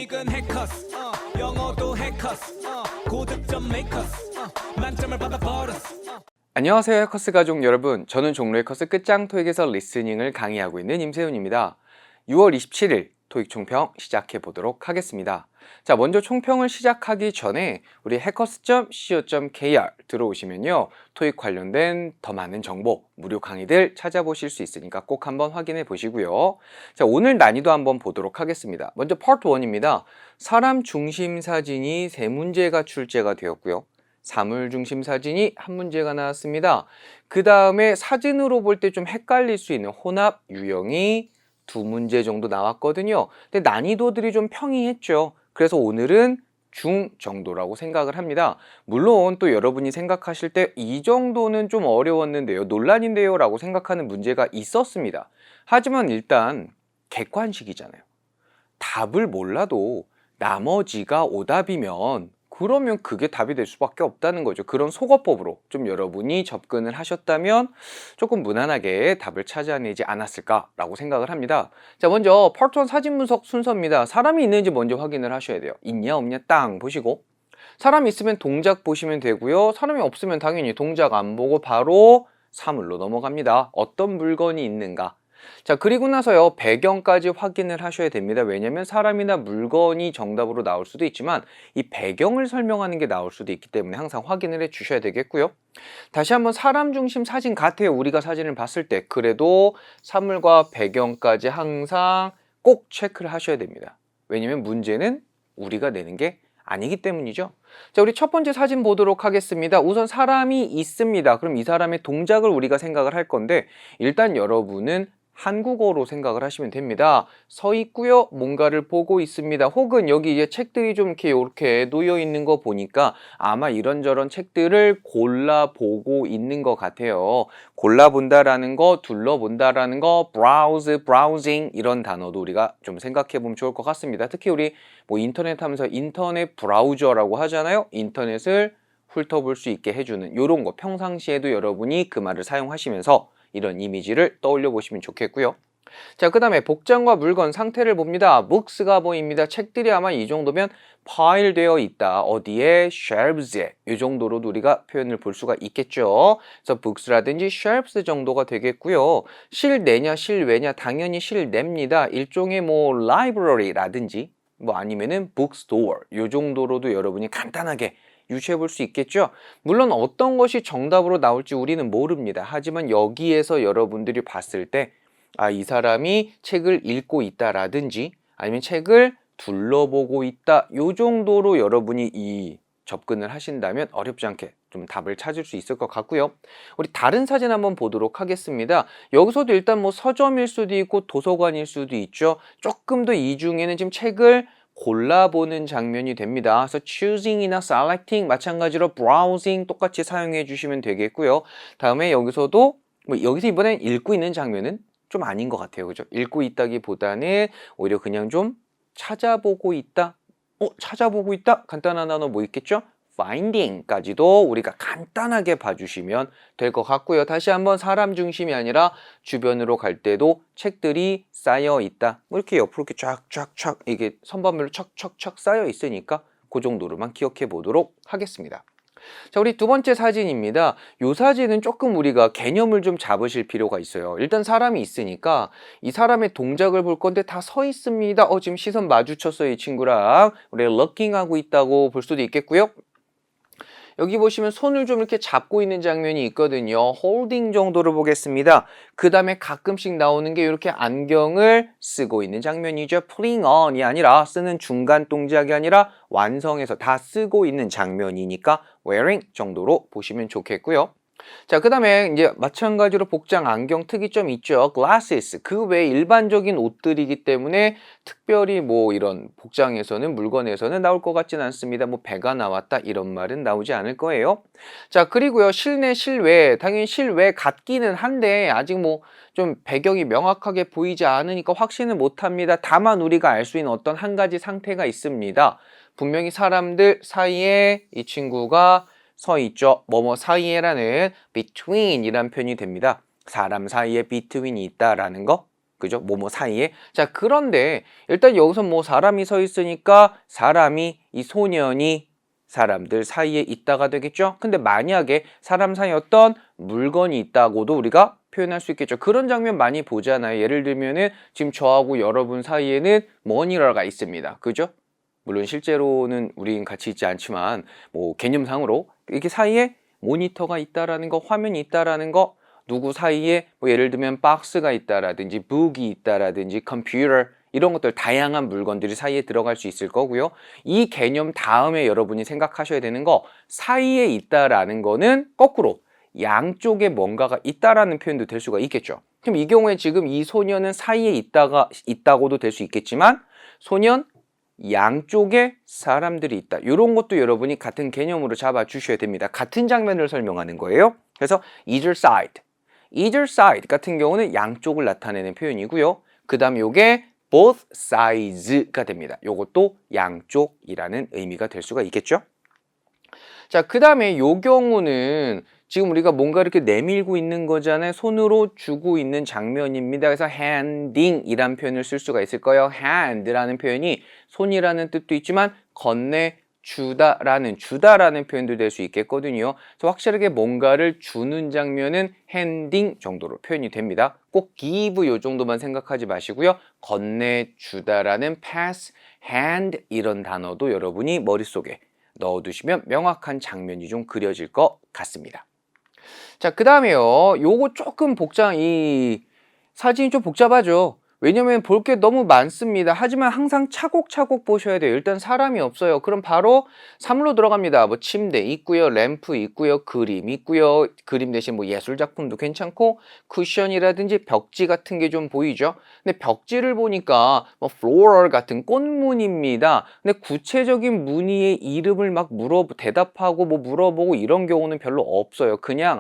수익은 해커스 영어도 해커스 고득점 메이커스 만점을 받아버렸어. 안녕하세요 해커스 가족 여러분, 저는 종로 해커스 끝장 토익에서 리스닝을 강의하고 있는 임세훈입니다. 6월 27일 토익 총평 시작해 보도록 하겠습니다. 자, 먼저 총평을 시작하기 전에 우리 hackers.co.kr 들어오시면요, 토익 관련된 더 많은 정보, 무료 강의들 찾아보실 수 있으니까 꼭 한번 확인해 보시고요. 자, 오늘 난이도 한번 보도록 하겠습니다. 먼저 파트 1입니다. 사람 중심 사진이 3문제가 출제가 되었고요. 사물 중심 사진이 1문제가 나왔습니다. 그 다음에 사진으로 볼 때 좀 헷갈릴 수 있는 혼합 유형이 2문제 정도 나왔거든요. 근데 난이도들이 좀 평이했죠. 그래서 오늘은 중 정도라고 생각을 합니다. 물론 또 여러분이 생각하실 때 이 정도는 좀 어려웠는데요, 논란인데요 라고 생각하는 문제가 있었습니다. 하지만 일단 객관식이잖아요. 답을 몰라도 나머지가 오답이면 그러면 그게 답이 될 수밖에 없다는 거죠. 그런 속어법으로 좀 여러분이 접근을 하셨다면 조금 무난하게 답을 찾아내지 않았을까라고 생각을 합니다. 자, 먼저 파트 1 사진 분석 순서입니다. 사람이 있는지 먼저 확인을 하셔야 돼요. 있냐 없냐 땅 보시고, 사람이 있으면 동작 보시면 되고요. 사람이 없으면 당연히 동작 안 보고 바로 사물로 넘어갑니다. 어떤 물건이 있는가. 자, 그리고 나서요, 배경까지 확인을 하셔야 됩니다. 왜냐면 사람이나 물건이 정답으로 나올 수도 있지만 이 배경을 설명하는 게 나올 수도 있기 때문에 항상 확인을 해 주셔야 되겠고요. 다시 한번 사람 중심 사진 같아요. 우리가 사진을 봤을 때 그래도 사물과 배경까지 항상 꼭 체크를 하셔야 됩니다. 왜냐면 문제는 우리가 내는 게 아니기 때문이죠. 자, 우리 첫 번째 사진 보도록 하겠습니다. 우선 사람이 있습니다. 그럼 이 사람의 동작을 우리가 생각을 할 건데, 일단 여러분은 한국어로 생각을 하시면 됩니다. 서 있고요, 뭔가를 보고 있습니다. 혹은 여기 이제 책들이 좀 이렇게 놓여 있는 거 보니까 아마 이런저런 책들을 골라보고 있는 것 같아요. 골라본다라는 거, 둘러본다라는 거, browse, browsing 이런 단어도 우리가 좀 생각해 보면 좋을 것 같습니다. 특히 우리 뭐 인터넷 하면서 인터넷 브라우저라고 하잖아요. 인터넷을 훑어볼 수 있게 해주는 이런 거, 평상시에도 여러분이 그 말을 사용하시면서 이런 이미지를 떠올려 보시면 좋겠고요. 자, 그 다음에 복장과 물건 상태를 봅니다. books가 보입니다. 책들이 아마 이 정도면 파일 되어 있다. 어디에? shelves에. 이 정도로도 우리가 표현을 볼 수가 있겠죠. 그래서 books라든지 shelves 정도가 되겠고요. 실내냐 실외냐, 당연히 실내입니다. 일종의 뭐 library라든지 뭐 아니면은 bookstore, 이 정도로도 여러분이 간단하게 유추해 볼 수 있겠죠. 물론 어떤 것이 정답으로 나올지 우리는 모릅니다. 하지만 여기에서 여러분들이 봤을 때 이 사람이 책을 읽고 있다라든지 아니면 책을 둘러보고 있다, 요 정도로 여러분이 이 접근을 하신다면 어렵지 않게 좀 답을 찾을 수 있을 것 같고요. 우리 다른 사진 한번 보도록 하겠습니다. 여기서도 일단 뭐 서점일 수도 있고 도서관일 수도 있죠. 조금 더 이 중에는 지금 책을 골라보는 장면이 됩니다. 그래서 choosing이나 selecting 마찬가지로 browsing 똑같이 사용해 주시면 되겠고요. 다음에 여기서도 여기서 이번엔 읽고 있는 장면은 좀 아닌 것 같아요. 그죠? 읽고 있다기보다는 오히려 그냥 좀 찾아보고 있다. 찾아보고 있다? 간단한 단어 뭐 있겠죠? finding까지도 우리가 간단하게 봐주시면 될 것 같고요. 다시 한번 사람 중심이 아니라 주변으로 갈 때도 책들이 쌓여 있다. 뭐 이렇게 옆으로 이렇게 쫙쫙쫙 이게 선반별로 척척척 쌓여 있으니까 그 정도로만 기억해 보도록 하겠습니다. 자, 우리 두 번째 사진입니다. 이 사진은 조금 우리가 개념을 좀 잡으실 필요가 있어요. 일단 사람이 있으니까 이 사람의 동작을 볼 건데 다 서 있습니다. 지금 시선 마주쳤어요. 이 친구랑 우리가 looking 하고 있다고 볼 수도 있겠고요. 여기 보시면 손을 좀 이렇게 잡고 있는 장면이 있거든요. holding 정도로 보겠습니다. 그 다음에 가끔씩 나오는 게 이렇게 안경을 쓰고 있는 장면이죠. putting on이 아니라, 쓰는 중간 동작이 아니라 완성해서 다 쓰고 있는 장면이니까 wearing 정도로 보시면 좋겠고요. 자, 그 다음에 이제 마찬가지로 복장, 안경 특이점이 있죠. glasses. 그 외에 일반적인 옷들이기 때문에 특별히 뭐 이런 복장에서는, 물건에서는 나올 것 같지는 않습니다. 뭐 배가 나왔다 이런 말은 나오지 않을 거예요. 자, 그리고요, 실내, 실외. 당연히 실외 같기는 한데 아직 뭐 좀 배경이 명확하게 보이지 않으니까 확신은 못 합니다. 다만 우리가 알 수 있는 어떤 한 가지 상태가 있습니다. 분명히 사람들 사이에 이 친구가 서 있죠. 뭐뭐 사이에라는 between 이란 표현이 됩니다. 사람 사이에 between이 있다라는 거. 그죠? 뭐뭐 사이에. 자, 그런데 일단 여기서 뭐 사람이 서 있으니까 사람이 이 소년이 사람들 사이에 있다가 되겠죠? 근데 만약에 사람 사이에 어떤 물건이 있다고도 우리가 표현할 수 있겠죠. 그런 장면 많이 보잖아요. 예를 들면은 지금 저하고 여러분 사이에는 모니터가 있습니다. 그죠? 물론 실제로는 우린 같이 있지 않지만 뭐 개념상으로 이렇게 사이에 모니터가 있다라는 거, 화면이 있다라는 거, 누구 사이에 뭐 예를 들면 박스가 있다라든지 북이 있다라든지 컴퓨터 이런 것들 다양한 물건들이 사이에 들어갈 수 있을 거고요. 이 개념 다음에 여러분이 생각하셔야 되는 거 사이에 있다라는 거는 거꾸로 양쪽에 뭔가가 있다라는 표현도 될 수가 있겠죠. 그럼 이 경우에 지금 이 소년은 사이에 있다고도 될 수 있겠지만 소년 양쪽에 사람들이 있다. 이런 것도 여러분이 같은 개념으로 잡아 주셔야 됩니다. 같은 장면을 설명하는 거예요. 그래서 either side. either side 같은 경우는 양쪽을 나타내는 표현이고요. 그 다음 요게 both sides가 됩니다. 요것도 양쪽이라는 의미가 될 수가 있겠죠. 자, 그 다음에 요 경우는 지금 우리가 뭔가 이렇게 내밀고 있는 거잖아요. 손으로 주고 있는 장면입니다. 그래서 handing 이란 표현을 쓸 수가 있을 거예요. hand라는 표현이 손이라는 뜻도 있지만 건네주다라는 표현도 될 수 있겠거든요. 그래서 확실하게 뭔가를 주는 장면은 handing 정도로 표현이 됩니다. 꼭 give 요 정도만 생각하지 마시고요. 건네주다라는 pass, hand 이런 단어도 여러분이 머릿속에 넣어두시면 명확한 장면이 좀 그려질 것 같습니다. 자, 그 다음에요. 요거 조금 이 사진이 좀 복잡하죠. 왜냐면 볼 게 너무 많습니다. 하지만 항상 차곡차곡 보셔야 돼요. 일단 사람이 없어요. 그럼 바로 3로 들어갑니다. 뭐 침대 있고요. 램프 있고요. 그림 있고요. 그림 대신 뭐 예술 작품도 괜찮고 쿠션이라든지 벽지 같은 게 좀 보이죠. 근데 벽지를 보니까 뭐 floral 같은 꽃무늬입니다. 근데 구체적인 무늬의 이름을 막 대답하고 뭐 물어보고 이런 경우는 별로 없어요. 그냥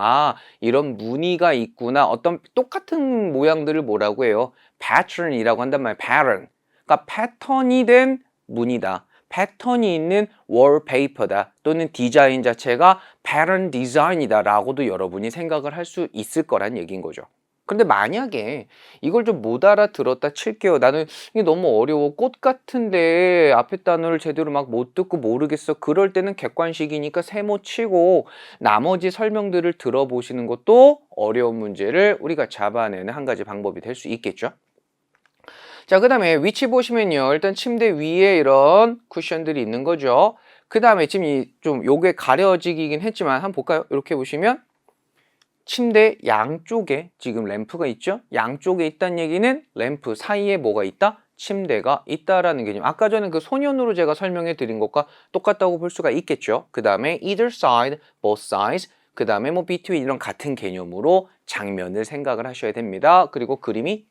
이런 무늬가 있구나. 어떤 똑같은 모양들을 뭐라고 해요? pattern이라고 한단 말이에요. pattern. 그러니까 패턴이 된 무늬다. 패턴이 있는 wallpaper다. 또는 디자인 자체가 pattern design이다 라고도 여러분이 생각을 할 수 있을 거란 얘기인 거죠. 근데 만약에 이걸 좀 못 알아들었다 칠게요. 나는 이게 너무 어려워. 꽃 같은데 앞에 단어를 제대로 막 못 듣고 모르겠어. 그럴 때는 객관식이니까 세모 치고 나머지 설명들을 들어보시는 것도 어려운 문제를 우리가 잡아내는 한 가지 방법이 될 수 있겠죠. 자, 그 다음에 위치 보시면요. 일단 침대 위에 이런 쿠션들이 있는 거죠. 그 다음에 지금 요게 가려지긴 했지만 한번 볼까요? 이렇게 보시면 침대 양쪽에 지금 램프가 있죠? 양쪽에 있다는 얘기는 램프 사이에 뭐가 있다? 침대가 있다라는 개념. 아까 전에 그 소년으로 제가 설명해 드린 것과 똑같다고 볼 수가 있겠죠. 그 다음에 either side, both sides, 그 다음에 뭐 between 이런 같은 개념으로 장면을 생각을 하셔야 됩니다. 그리고 그림이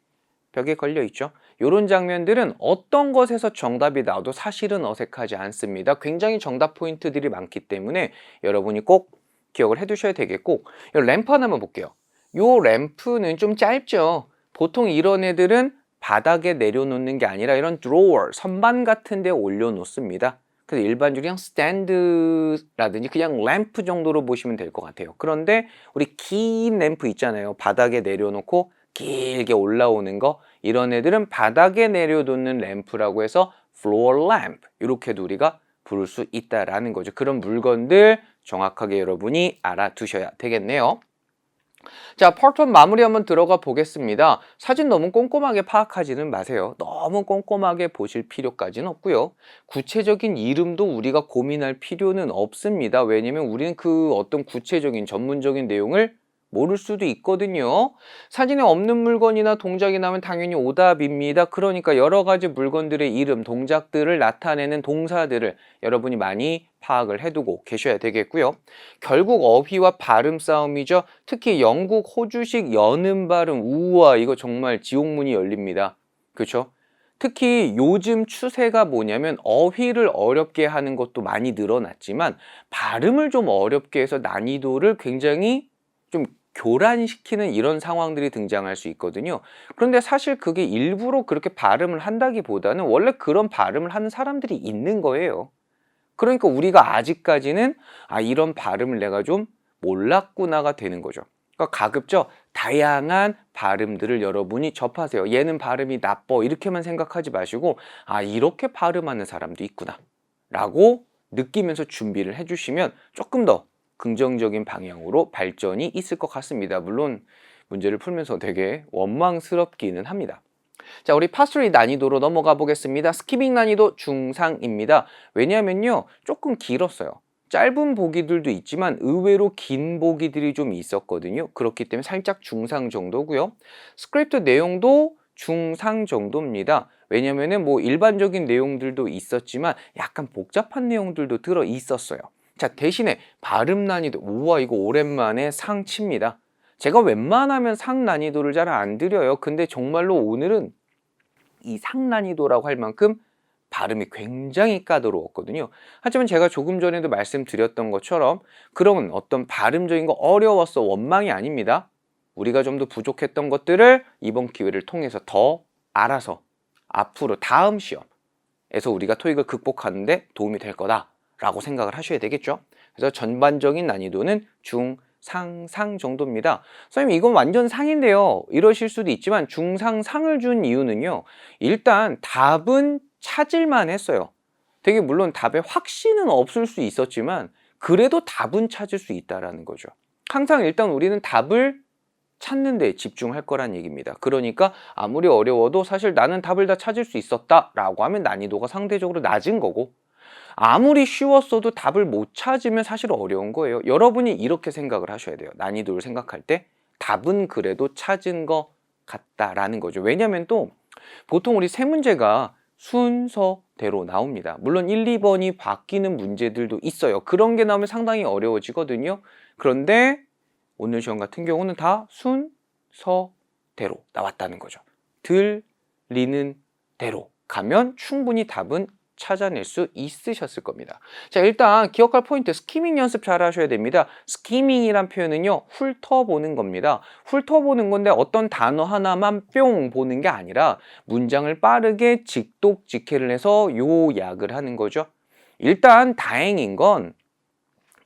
벽에 걸려 있죠. 이런 장면들은 어떤 것에서 정답이 나와도 사실은 어색하지 않습니다. 굉장히 정답 포인트들이 많기 때문에 여러분이 꼭 기억을 해두셔야 되겠고, 이 램프 하나만 볼게요. 이 램프는 좀 짧죠. 보통 이런 애들은 바닥에 내려놓는 게 아니라 이런 드로어, 선반 같은 데 올려놓습니다. 그래서 일반적으로 그냥 스탠드라든지 그냥 램프 정도로 보시면 될 것 같아요. 그런데 우리 긴 램프 있잖아요. 바닥에 내려놓고 길게 올라오는 거, 이런 애들은 바닥에 내려놓는 램프라고 해서 floor lamp 이렇게도 우리가 부를 수 있다라는 거죠. 그런 물건들 정확하게 여러분이 알아두셔야 되겠네요. 자, 파트 1 마무리 한번 들어가 보겠습니다. 사진 너무 꼼꼼하게 파악하지는 마세요. 너무 꼼꼼하게 보실 필요까지는 없고요. 구체적인 이름도 우리가 고민할 필요는 없습니다. 왜냐면 우리는 그 어떤 구체적인 전문적인 내용을 모를 수도 있거든요. 사진에 없는 물건이나 동작이 나오면 당연히 오답입니다. 그러니까 여러 가지 물건들의 이름, 동작들을 나타내는 동사들을 여러분이 많이 파악을 해두고 계셔야 되겠고요. 결국 어휘와 발음 싸움이죠. 특히 영국, 호주식 연음 발음, 우와 이거 정말 지옥문이 열립니다. 그렇죠? 특히 요즘 추세가 뭐냐면 어휘를 어렵게 하는 것도 많이 늘어났지만 발음을 좀 어렵게 해서 난이도를 굉장히 좀 교란시키는 이런 상황들이 등장할 수 있거든요. 그런데 사실 그게 일부러 그렇게 발음을 한다기보다는 원래 그런 발음을 하는 사람들이 있는 거예요. 그러니까 우리가 아직까지는 이런 발음을 내가 좀 몰랐구나가 되는 거죠. 그러니까 가급적 다양한 발음들을 여러분이 접하세요. 얘는 발음이 나빠 이렇게만 생각하지 마시고 아 이렇게 발음하는 사람도 있구나 라고 느끼면서 준비를 해주시면 조금 더 긍정적인 방향으로 발전이 있을 것 같습니다. 물론 문제를 풀면서 되게 원망스럽기는 합니다. 자, 우리 파3 난이도로 넘어가 보겠습니다. 스키밍 난이도 중상입니다. 왜냐하면요 조금 길었어요. 짧은 보기들도 있지만 의외로 긴 보기들이 좀 있었거든요. 그렇기 때문에 살짝 중상 정도고요. 스크립트 내용도 중상 정도입니다. 왜냐면은 뭐 일반적인 내용들도 있었지만 약간 복잡한 내용들도 들어 있었어요. 자, 대신에 발음 난이도, 우와 이거 오랜만에 상 칩니다. 제가 웬만하면 상 난이도를 잘 안 드려요. 근데 정말로 오늘은 이 상 난이도라고 할 만큼 발음이 굉장히 까다로웠거든요. 하지만 제가 조금 전에도 말씀드렸던 것처럼 그런 어떤 발음적인 거 어려웠어 원망이 아닙니다. 우리가 좀 더 부족했던 것들을 이번 기회를 통해서 더 알아서 앞으로 다음 시험에서 우리가 토익을 극복하는데 도움이 될 거다라고 생각을 하셔야 되겠죠. 그래서 전반적인 난이도는 중, 상, 상 정도입니다. 선생님 이건 완전 상인데요. 이러실 수도 있지만 중상, 상을 준 이유는요. 일단 답은 찾을만 했어요. 되게 물론 답에 확신은 없을 수 있었지만 그래도 답은 찾을 수 있다라는 거죠. 항상 일단 우리는 답을 찾는 데 집중할 거란 얘기입니다. 그러니까 아무리 어려워도 사실 나는 답을 다 찾을 수 있었다라고 하면 난이도가 상대적으로 낮은 거고 아무리 쉬웠어도 답을 못 찾으면 사실 어려운 거예요. 여러분이 이렇게 생각을 하셔야 돼요. 난이도를 생각할 때 답은 그래도 찾은 것 같다라는 거죠. 왜냐하면 또 보통 우리 세 문제가 순서대로 나옵니다. 물론 1, 2번이 바뀌는 문제들도 있어요. 그런 게 나오면 상당히 어려워지거든요. 그런데 오늘 시험 같은 경우는 다 순서대로 나왔다는 거죠. 들리는 대로 가면 충분히 답은 찾아낼 수 있으셨을 겁니다. 자, 일단 기억할 포인트 스키밍 연습 잘 하셔야 됩니다. 스키밍이란 표현은요 훑어보는 겁니다. 훑어보는 건데 어떤 단어 하나만 뿅 보는 게 아니라 문장을 빠르게 직독직해를 해서 요약을 하는 거죠. 일단 다행인 건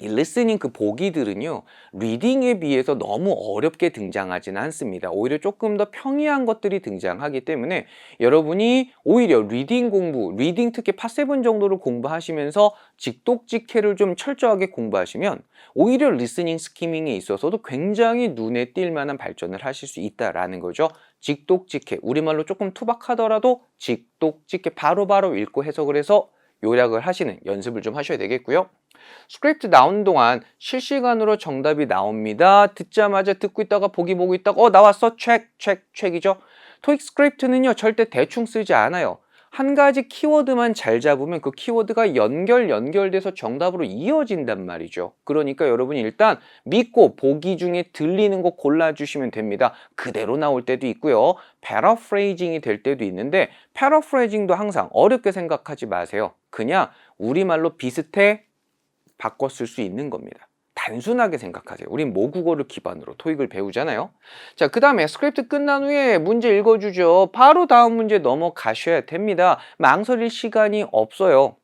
이 리스닝 그 보기들은요 리딩에 비해서 너무 어렵게 등장하지는 않습니다. 오히려 조금 더 평이한 것들이 등장하기 때문에 여러분이 오히려 리딩 공부, 리딩 특히 파7 정도를 공부하시면서 직독직해를 좀 철저하게 공부하시면 오히려 리스닝 스키밍에 있어서도 굉장히 눈에 띌 만한 발전을 하실 수 있다라는 거죠. 직독직해, 우리말로 조금 투박하더라도 직독직해 바로바로 읽고 해석을 해서 요약을 하시는 연습을 좀 하셔야 되겠고요. 스크립트 나오는 동안 실시간으로 정답이 나옵니다. 듣자마자 듣고 있다가 보기 보고 있다가 나왔어 체크이죠. 토익 스크립트는요 절대 대충 쓰지 않아요. 한 가지 키워드만 잘 잡으면 그 키워드가 연결돼서 정답으로 이어진단 말이죠. 그러니까 여러분이 일단 믿고 보기 중에 들리는 거 골라주시면 됩니다. 그대로 나올 때도 있고요. 패러프레이징이 될 때도 있는데 패러프레이징도 항상 어렵게 생각하지 마세요. 그냥 우리말로 비슷해 바꿨을 수 있는 겁니다. 단순하게 생각하세요. 우린 모국어를 기반으로 토익을 배우잖아요. 자, 그 다음에 스크립트 끝난 후에 문제 읽어주죠. 바로 다음 문제 넘어가셔야 됩니다. 망설일 시간이 없어요.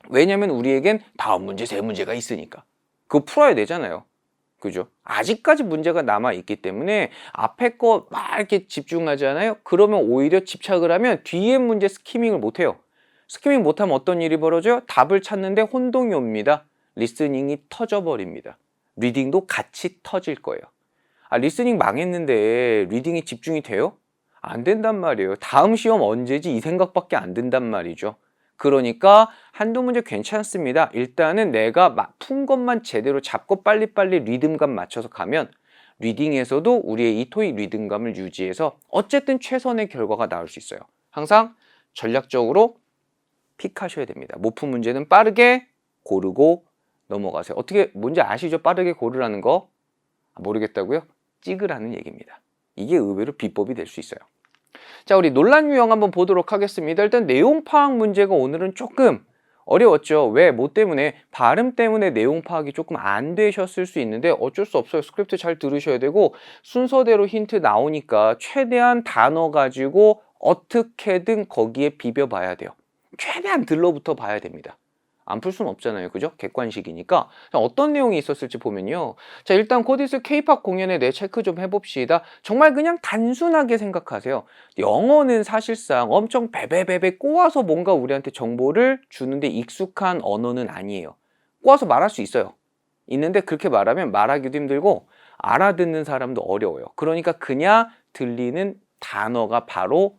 왜냐면 우리에겐 다음 문제 세 문제가 있으니까. 그거 풀어야 되잖아요. 그죠? 아직까지 문제가 남아있기 때문에 앞에 거 막 이렇게 집중하잖아요. 그러면 오히려 집착을 하면 뒤에 문제 스키밍을 못해요. 스키밍 못하면 어떤 일이 벌어져요? 답을 찾는데 혼동이 옵니다. 리스닝이 터져버립니다. 리딩도 같이 터질 거예요. 리스닝 망했는데 리딩이 집중이 돼요? 안 된단 말이에요. 다음 시험 언제지 이 생각밖에 안 든단 말이죠. 그러니까 한두 문제 괜찮습니다. 일단은 내가 푼 것만 제대로 잡고 빨리빨리 리듬감 맞춰서 가면 리딩에서도 우리의 이 토익 리듬감을 유지해서 어쨌든 최선의 결과가 나올 수 있어요. 항상 전략적으로 픽하셔야 됩니다. 못 푼 문제는 빠르게 고르고 넘어가세요. 어떻게 뭔지 아시죠? 빠르게 고르라는 거 모르겠다고요? 찍으라는 얘기입니다. 이게 의외로 비법이 될 수 있어요. 자, 우리 논란 유형 한번 보도록 하겠습니다. 일단 내용 파악 문제가 오늘은 조금 어려웠죠. 왜? 뭐 때문에? 발음 때문에 내용 파악이 조금 안 되셨을 수 있는데 어쩔 수 없어요. 스크립트 잘 들으셔야 되고 순서대로 힌트 나오니까 최대한 단어 가지고 어떻게든 거기에 비벼봐야 돼요. 최대한 들러붙어 봐야 됩니다. 안 풀 수는 없잖아요. 그죠? 객관식이니까. 자, 어떤 내용이 있었을지 보면요. 자, 일단 곧 있을 K-팝 공연에 대해 체크 좀 해봅시다. 정말 그냥 단순하게 생각하세요. 영어는 사실상 엄청 베베베베 꼬아서 뭔가 우리한테 정보를 주는데 익숙한 언어는 아니에요. 꼬아서 말할 수 있어요. 있는데 그렇게 말하면 말하기도 힘들고 알아듣는 사람도 어려워요. 그러니까 그냥 들리는 단어가 바로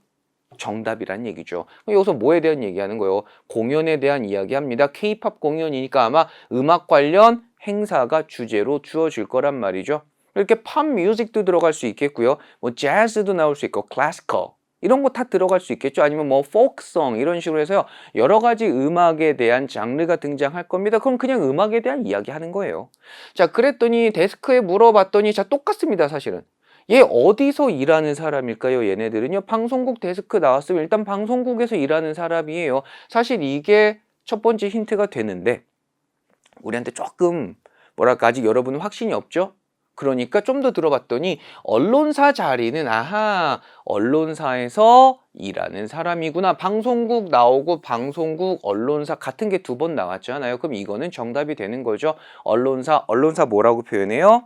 정답이란 얘기죠. 여기서 뭐에 대한 얘기하는 거예요? 공연에 대한 이야기합니다. K-팝 공연이니까 아마 음악 관련 행사가 주제로 주어질 거란 말이죠. 이렇게 팝 뮤직도 들어갈 수 있겠고요. 뭐 재즈도 나올 수 있고 클래시컬 이런 거 다 들어갈 수 있겠죠. 아니면 뭐 포크송 이런 식으로 해서요. 여러 가지 음악에 대한 장르가 등장할 겁니다. 그럼 그냥 음악에 대한 이야기 하는 거예요. 자, 그랬더니 데스크에 물어봤더니 자, 똑같습니다, 사실은. 얘 어디서 일하는 사람일까요? 얘네들은요. 방송국 데스크 나왔으면 일단 방송국에서 일하는 사람이에요. 사실 이게 첫 번째 힌트가 되는데 우리한테 조금 뭐랄까 아직 여러분은 확신이 없죠? 그러니까 좀 더 들어봤더니 언론사 자리는 아하 언론사에서 일하는 사람이구나. 방송국 나오고 방송국 언론사 같은 게 두 번 나왔잖아요. 그럼 이거는 정답이 되는 거죠. 언론사 뭐라고 표현해요?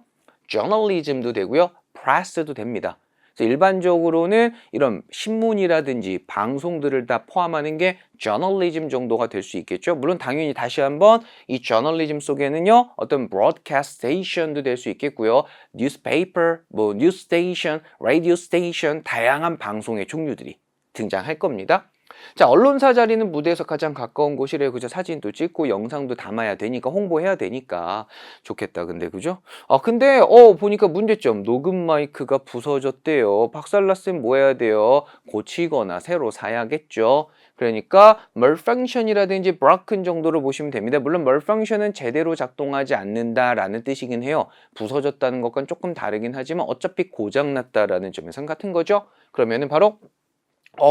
journalism도 되고요. press도 됩니다. 그래서 일반적으로는 이런 신문이라든지 방송들을 다 포함하는 게 journalism 정도가 될 수 있겠죠. 물론 당연히 다시 한번 이 journalism 속에는요. 어떤 broadcast station도 될 수 있겠고요. newspaper, 뭐 news station, radio station 다양한 방송의 종류들이 등장할 겁니다. 자, 언론사 자리는 무대에서 가장 가까운 곳이래요. 그죠? 사진도 찍고 영상도 담아야 되니까 홍보해야 되니까 좋겠다. 근데 그죠? 근데 보니까 문제점 녹음 마이크가 부서졌대요. 박살났으면 뭐 해야 돼요? 고치거나 새로 사야겠죠. 그러니까 malfunction이라든지 broken 정도로 보시면 됩니다. 물론 malfunction은 제대로 작동하지 않는다라는 뜻이긴 해요. 부서졌다는 것과는 조금 다르긴 하지만 어차피 고장났다라는 점에선 같은 거죠. 그러면은 바로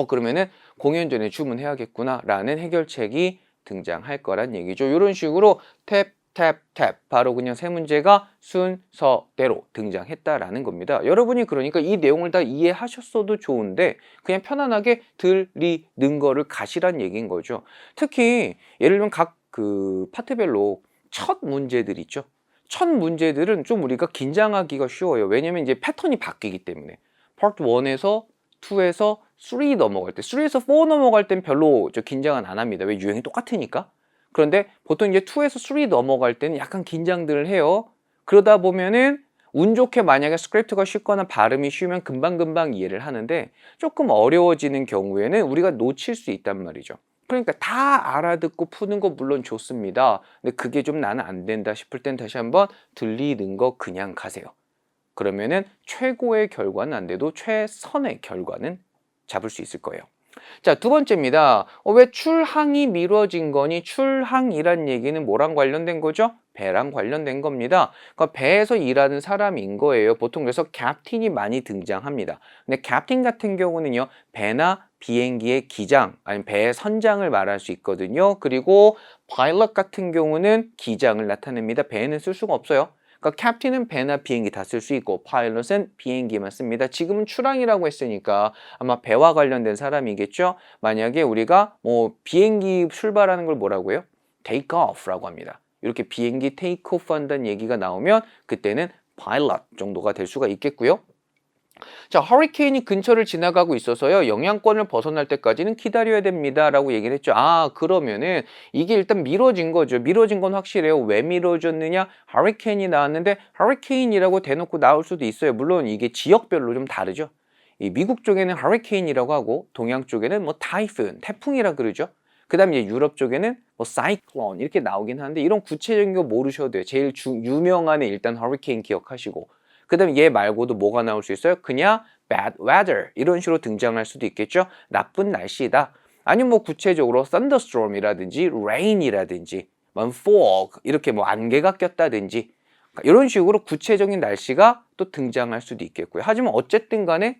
그러면은 공연 전에 주문해야겠구나 라는 해결책이 등장할 거란 얘기죠. 이런 식으로 탭, 탭, 탭 바로 그냥 세 문제가 순서대로 등장했다라는 겁니다. 여러분이 그러니까 이 내용을 다 이해하셨어도 좋은데 그냥 편안하게 들리는 거를 가시란 얘기인 거죠. 특히 예를 들면 각 그 파트별로 첫 문제들 있죠. 첫 문제들은 좀 우리가 긴장하기가 쉬워요. 왜냐면 이제 패턴이 바뀌기 때문에 파트 1에서 2에서 3 넘어갈 때 3에서 4 넘어갈 땐 별로 긴장은 안 합니다. 왜? 유행이 똑같으니까. 그런데 보통 이제 2에서 3 넘어갈 때는 약간 긴장들을 해요. 그러다 보면은 운 좋게 만약에 스크립트가 쉽거나 발음이 쉬우면 금방금방 이해를 하는데 조금 어려워지는 경우에는 우리가 놓칠 수 있단 말이죠. 그러니까 다 알아듣고 푸는 거 물론 좋습니다. 근데 그게 좀 나는 안 된다 싶을 땐 다시 한번 들리는 거 그냥 가세요. 그러면은 최고의 결과는 안 돼도 최선의 결과는 잡을 수 있을 거예요. 자, 두 번째입니다. 왜 출항이 미뤄진 거니? 출항이란 얘기는 뭐랑 관련된 거죠? 배랑 관련된 겁니다. 그러니까 배에서 일하는 사람인 거예요. 보통 그래서 캡틴이 많이 등장합니다. 근데 캡틴 같은 경우는요, 배나 비행기의 기장, 아니면 배의 선장을 말할 수 있거든요. 그리고 파일럿 같은 경우는 기장을 나타냅니다. 배에는 쓸 수가 없어요. 그러니까 캡틴은 배나 비행기 다 쓸 수 있고 파일럿은 비행기만 씁니다. 지금은 출항이라고 했으니까 아마 배와 관련된 사람이겠죠. 만약에 우리가 뭐 비행기 출발하는 걸 뭐라고 해요? take off라고 합니다. 이렇게 비행기 take off 한다는 얘기가 나오면 그때는 파일럿 정도가 될 수가 있겠고요. 자, 허리케인이 근처를 지나가고 있어서요. 영향권을 벗어날 때까지는 기다려야 됩니다. 라고 얘기를 했죠. 그러면은 이게 일단 미뤄진 거죠. 미뤄진 건 확실해요. 왜 미뤄졌느냐? 허리케인이 나왔는데 허리케인이라고 대놓고 나올 수도 있어요. 물론 이게 지역별로 좀 다르죠. 이 미국 쪽에는 허리케인이라고 하고 동양 쪽에는 뭐 타이푼, 태풍이라 그러죠. 그 다음에 이제 유럽 쪽에는 뭐 사이클론 이렇게 나오긴 하는데 이런 구체적인 거 모르셔도 돼요. 제일 유명한 애 일단 허리케인 기억하시고 그 다음에 얘 말고도 뭐가 나올 수 있어요? 그냥 bad weather 이런 식으로 등장할 수도 있겠죠. 나쁜 날씨다. 아니면 뭐 구체적으로 thunderstorm이라든지 rain이라든지 fog 이렇게 뭐 안개가 꼈다든지 이런 식으로 구체적인 날씨가 또 등장할 수도 있겠고요. 하지만 어쨌든 간에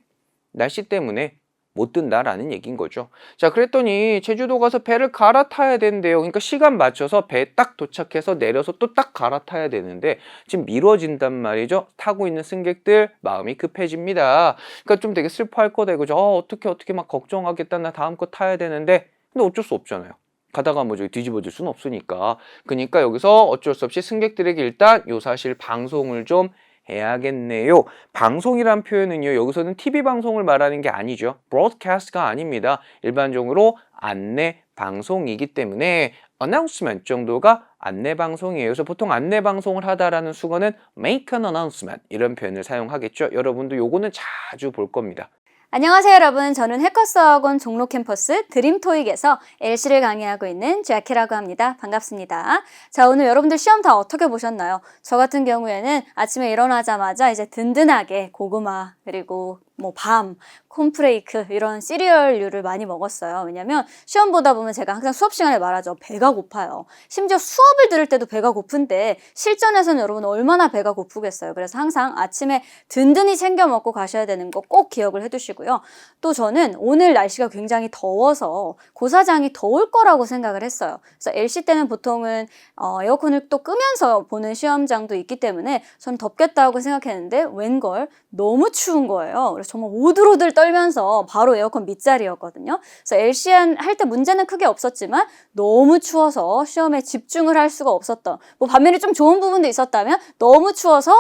날씨 때문에 못 뜬다라는 얘기인 거죠. 자, 그랬더니 제주도 가서 배를 갈아타야 된대요. 그러니까 시간 맞춰서 배 딱 도착해서 내려서 또 딱 갈아타야 되는데 지금 미뤄진단 말이죠. 타고 있는 승객들 마음이 급해집니다. 그러니까 좀 되게 슬퍼할 거다 이거죠. 어떻게 막 걱정하겠다. 나 다음 거 타야 되는데 근데 어쩔 수 없잖아요. 가다가 뭐 저기 뒤집어질 수는 없으니까. 그러니까 여기서 어쩔 수 없이 승객들에게 일단 요 사실 방송을 좀 해야겠네요. 방송이란 표현은요, 여기서는 TV 방송을 말하는 게 아니죠. broadcast가 아닙니다. 일반적으로 안내 방송이기 때문에 announcement 정도가 안내 방송이에요. 그래서 보통 안내 방송을 하다라는 수거는 make an announcement 이런 표현을 사용하겠죠. 여러분도 요거는 자주 볼 겁니다. 안녕하세요 여러분. 저는 해커스학원 종로 캠퍼스 드림토익에서 LC를 강의하고 있는 재키라고 합니다. 반갑습니다. 자, 오늘 여러분들 시험 다 어떻게 보셨나요? 저 같은 경우에는 아침에 일어나자마자 이제 든든하게 고구마 그리고 밤, 콘프레이크 이런 시리얼류를 많이 먹었어요. 왜냐면 시험 보다 보면 제가 항상 수업 시간에 말하죠. 배가 고파요. 심지어 수업을 들을 때도 배가 고픈데 실전에서는 여러분 얼마나 배가 고프겠어요. 그래서 항상 아침에 든든히 챙겨 먹고 가셔야 되는 거 꼭 기억을 해두시고요. 또 저는 오늘 날씨가 굉장히 더워서 고사장이 더울 거라고 생각을 했어요. 그래서 LC 때는 보통은 에어컨을 또 끄면서 보는 시험장도 있기 때문에 저는 덥겠다고 생각했는데 웬걸 너무 추운 거예요. 그래서 정말 오들오들 떨면서 바로 에어컨 밑자리였거든요. 그래서 LCN 할 때 문제는 크게 없었지만 너무 추워서 시험에 집중을 할 수가 없었던, 반면에 좀 좋은 부분도 있었다면 너무 추워서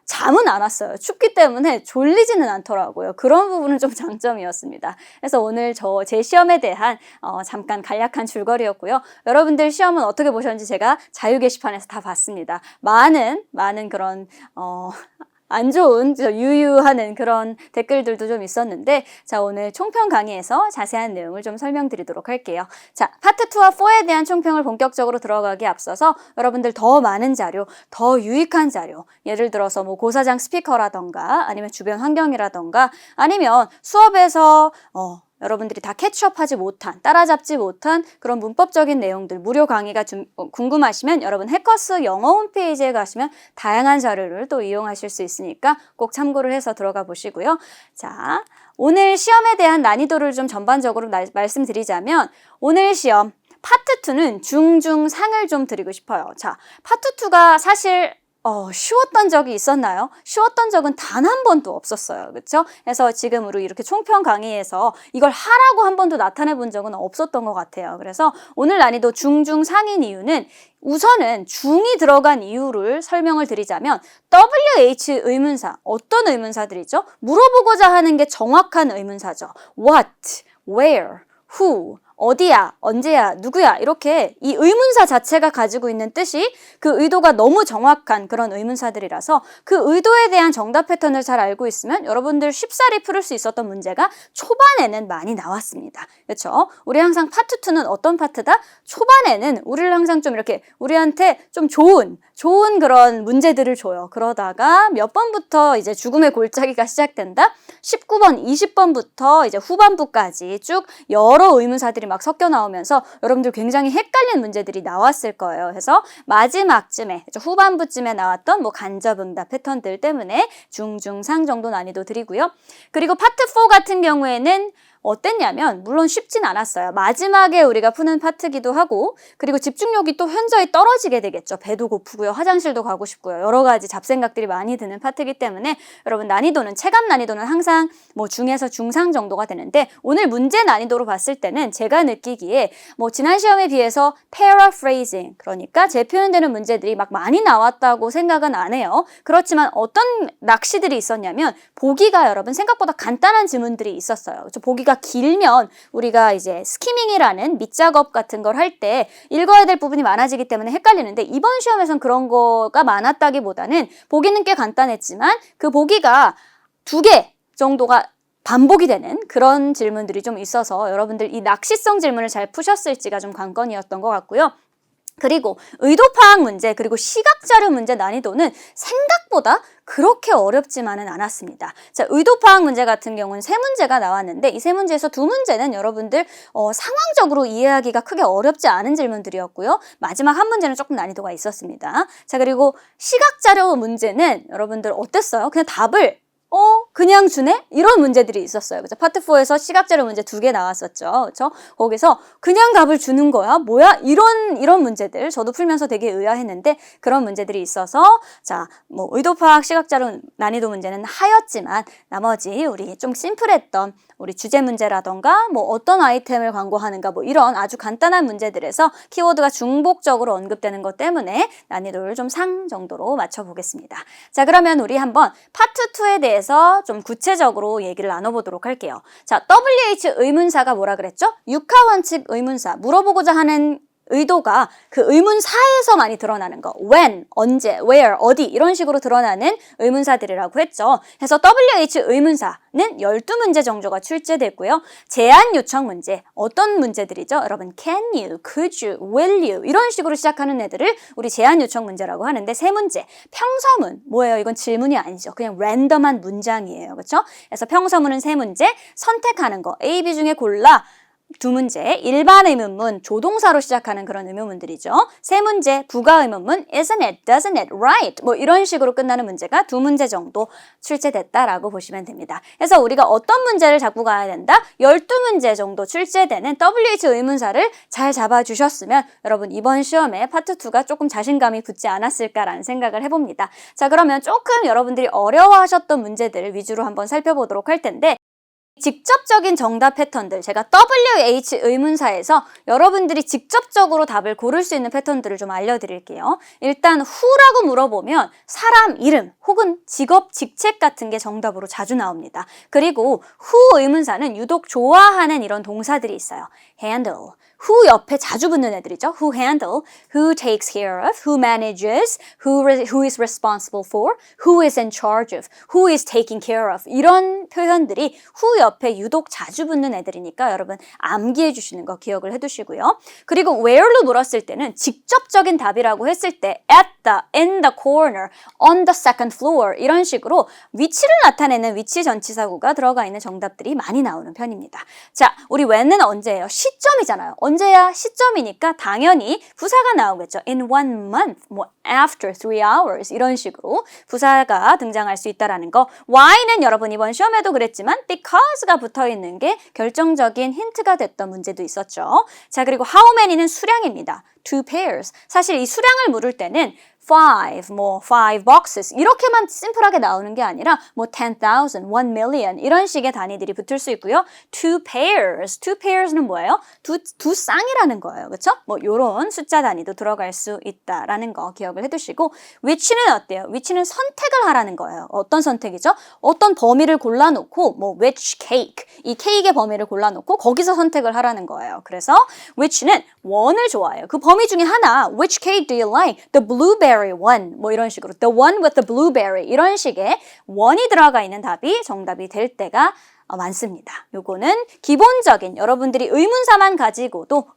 잠은 안 왔어요. 춥기 때문에 졸리지는 않더라고요. 그런 부분은 좀 장점이었습니다. 그래서 오늘 제 시험에 대한 잠깐 간략한 줄거리였고요. 여러분들 시험은 어떻게 보셨는지 제가 자유 게시판에서 다 봤습니다. 많은 그런 안 좋은, 유유하는 그런 댓글들도 좀 있었는데, 자, 오늘 총평 강의에서 자세한 내용을 좀 설명드리도록 할게요. 자, 파트 2와 4에 대한 총평을 본격적으로 들어가기에 앞서서 여러분들 더 많은 자료, 더 유익한 자료, 예를 들어서 고사장 스피커라던가 아니면 주변 환경이라던가 아니면 수업에서 여러분들이 다 캐치업하지 못한, 따라잡지 못한 그런 문법적인 내용들 무료 강의가 궁금하시면 여러분 해커스 영어 홈페이지에 가시면 다양한 자료를 또 이용하실 수 있으니까 꼭 참고를 해서 들어가 보시고요. 자, 오늘 시험에 대한 난이도를 좀 전반적으로 말씀드리자면 오늘 시험 파트 2는 중중상을 좀 드리고 싶어요. 자, 파트 2가 사실 쉬웠던 적이 있었나요? 쉬웠던 적은 단 한 번도 없었어요. 그렇죠? 그래서 지금 우리 이렇게 총평 강의에서 이걸 하라고 한 번도 나타내 본 적은 없었던 것 같아요. 그래서 오늘 난이도 중중상인 이유는 우선은 중이 들어간 이유를 설명을 드리자면 WH 의문사, 어떤 의문사들이죠? 물어보고자 하는 게 정확한 의문사죠. What, where, who, 어디야, 언제야, 누구야 이렇게 이 의문사 자체가 가지고 있는 뜻이 그 의도가 너무 정확한 그런 의문사들이라서 그 의도에 대한 정답 패턴을 잘 알고 있으면 여러분들 쉽사리 풀을 수 있었던 문제가 초반에는 많이 나왔습니다. 그렇죠? 우리 항상 파트 2는 어떤 파트다? 초반에는 우리를 항상 좀 이렇게 우리한테 좀 좋은 그런 문제들을 줘요. 그러다가 몇 번부터 이제 죽음의 골짜기가 시작된다? 19번, 20번부터 이제 후반부까지 쭉 여러 의문사들이 막 섞여 나오면서 여러분들 굉장히 헷갈리는 문제들이 나왔을 거예요. 그래서 마지막쯤에, 후반부쯤에 나왔던 간접응답 패턴들 때문에 중중상 정도 난이도 드리고요. 그리고 파트 4 같은 경우에는 어땠냐면 물론 쉽진 않았어요. 마지막에 우리가 푸는 파트기도 하고 그리고 집중력이 또 현저히 떨어지게 되겠죠. 배도 고프고요. 화장실도 가고 싶고요. 여러 가지 잡생각들이 많이 드는 파트이기 때문에 여러분 난이도는 체감 난이도는 항상 중에서 중상 정도가 되는데 오늘 문제 난이도로 봤을 때는 제가 느끼기에 지난 시험에 비해서 paraphrasing 그러니까 재표현되는 문제들이 막 많이 나왔다고 생각은 안 해요. 그렇지만 어떤 낚시들이 있었냐면 보기가 여러분 생각보다 간단한 지문들이 있었어요. 그렇죠? 보기가 길면 우리가 이제 스키밍이라는 밑작업 같은 걸 할 때 읽어야 될 부분이 많아지기 때문에 헷갈리는데 이번 시험에선 그런 거가 많았다기보다는 보기는 꽤 간단했지만 그 보기가 2개 정도가 반복이 되는 그런 질문들이 좀 있어서 여러분들 이 낚시성 질문을 잘 푸셨을지가 좀 관건이었던 것 같고요. 그리고 의도 파악 문제 그리고 시각 자료 문제 난이도는 생각보다 그렇게 어렵지만은 않았습니다. 자, 의도 파악 문제 같은 경우는 3문제가 나왔는데 이 3문제에서 2문제는 여러분들 상황적으로 이해하기가 크게 어렵지 않은 질문들이었고요. 마지막 한 문제는 조금 난이도가 있었습니다. 자, 그리고 시각 자료 문제는 여러분들 어땠어요? 그냥 답을 그냥 주네? 이런 문제들이 있었어요. 그죠? 파트 4에서 시각자료 문제 2개 나왔었죠. 그죠? 거기서 그냥 답을 주는 거야? 뭐야? 이런 문제들 저도 풀면서 되게 의아했는데 그런 문제들이 있어서 자, 뭐 의도 파악 시각자료 난이도 문제는 하였지만 나머지 우리 좀 심플했던 우리 주제 문제라던가 뭐 어떤 아이템을 광고하는가 뭐 이런 아주 간단한 문제들에서 키워드가 중복적으로 언급되는 것 때문에 난이도를 좀 상 정도로 맞춰보겠습니다. 자, 그러면 우리 한번 파트 2에 대해서 좀 구체적으로 얘기를 나눠보도록 할게요. 자, WH 의문사가 뭐라 그랬죠? 육하원칙 의문사, 물어보고자 하는 의도가 그 의문사에서 많이 드러나는 거. when, 언제, where, 어디 이런 식으로 드러나는 의문사들이라고 했죠. 그래서 WH 의문사는 12문제 정도가 출제됐고요. 제안 요청 문제, 어떤 문제들이죠? 여러분, can you, could you, will you 이런 식으로 시작하는 애들을 우리 제안 요청 문제라고 하는데 3문제. 평서문, 뭐예요? 이건 질문이 아니죠. 그냥 랜덤한 문장이에요. 그렇죠? 그래서 평서문은 3문제, 선택하는 거, A, B 중에 골라 2문제, 일반 의문문, 조동사로 시작하는 그런 의문문들이죠. 3문제, 부가 의문문, isn't it, doesn't it, right 뭐 이런 식으로 끝나는 문제가 2문제 정도 출제됐다라고 보시면 됩니다. 그래서 우리가 어떤 문제를 잡고 가야 된다? 12문제 정도 출제되는 WH 의문사를 잘 잡아주셨으면 여러분 이번 시험에 파트 2가 조금 자신감이 붙지 않았을까라는 생각을 해봅니다. 자, 그러면 조금 여러분들이 어려워하셨던 문제들 위주로 한번 살펴보도록 할 텐데 직접적인 정답 패턴들, 제가 WH 의문사에서 여러분들이 직접적으로 답을 고를 수 있는 패턴들을 좀 알려드릴게요. 일단 who라고 물어보면 사람 이름 혹은 직업, 직책 같은 게 정답으로 자주 나옵니다. 그리고 who 의문사는 유독 좋아하는 이런 동사들이 있어요. handle, who 옆에 자주 붙는 애들이죠. who handle, who takes care of, who manages, who is responsible for, who is in charge of, who is taking care of 이런 표현들이 who 옆에 유독 자주 붙는 애들이니까 여러분 암기해 주시는 거 기억을 해두시고요. 그리고 where로 물었을 때는 직접적인 답이라고 했을 때 at the, in the corner, on the second floor 이런 식으로 위치를 나타내는 위치 전치사구가 들어가 있는 정답들이 많이 나오는 편입니다. 자, 우리 when은 언제예요? 시점이잖아요. 언제야? 시점이니까 당연히 부사가 나오겠죠. In 1 month, 뭐 after 3 hours 이런 식으로 부사가 등장할 수 있다라는 거. why는 여러분 이번 시험에도 그랬지만 because가 붙어있는 게 결정적인 힌트가 됐던 문제도 있었죠. 자, 그리고 how many는 수량입니다. 2 pairs. 사실 이 수량을 물을 때는 5 boxes 이렇게만 심플하게 나오는 게 아니라 뭐 10,000, 1 million 이런 식의 단위들이 붙을 수 있고요. 2 pairs는 뭐예요? 두 쌍이라는 거예요. 그렇죠? 뭐 요런 숫자 단위도 들어갈 수 있다라는 거 기억을 해두시고 which는 어때요? which는 선택을 하라는 거예요. 어떤 선택이죠? 어떤 범위를 골라놓고 뭐 which cake 이 케이크의 범위를 골라놓고 거기서 선택을 하라는 거예요. 그래서 which는 one을 좋아해요. 그 범위 중에 하나 which cake do you like? The blueberry one 뭐 이런 식으로 the one with the blueberry 이런 식의 one이 들어가 있는 답이 정답이 될 때가 많습니다. 요거는 기본적인 여러분들이 의문사만 가지고도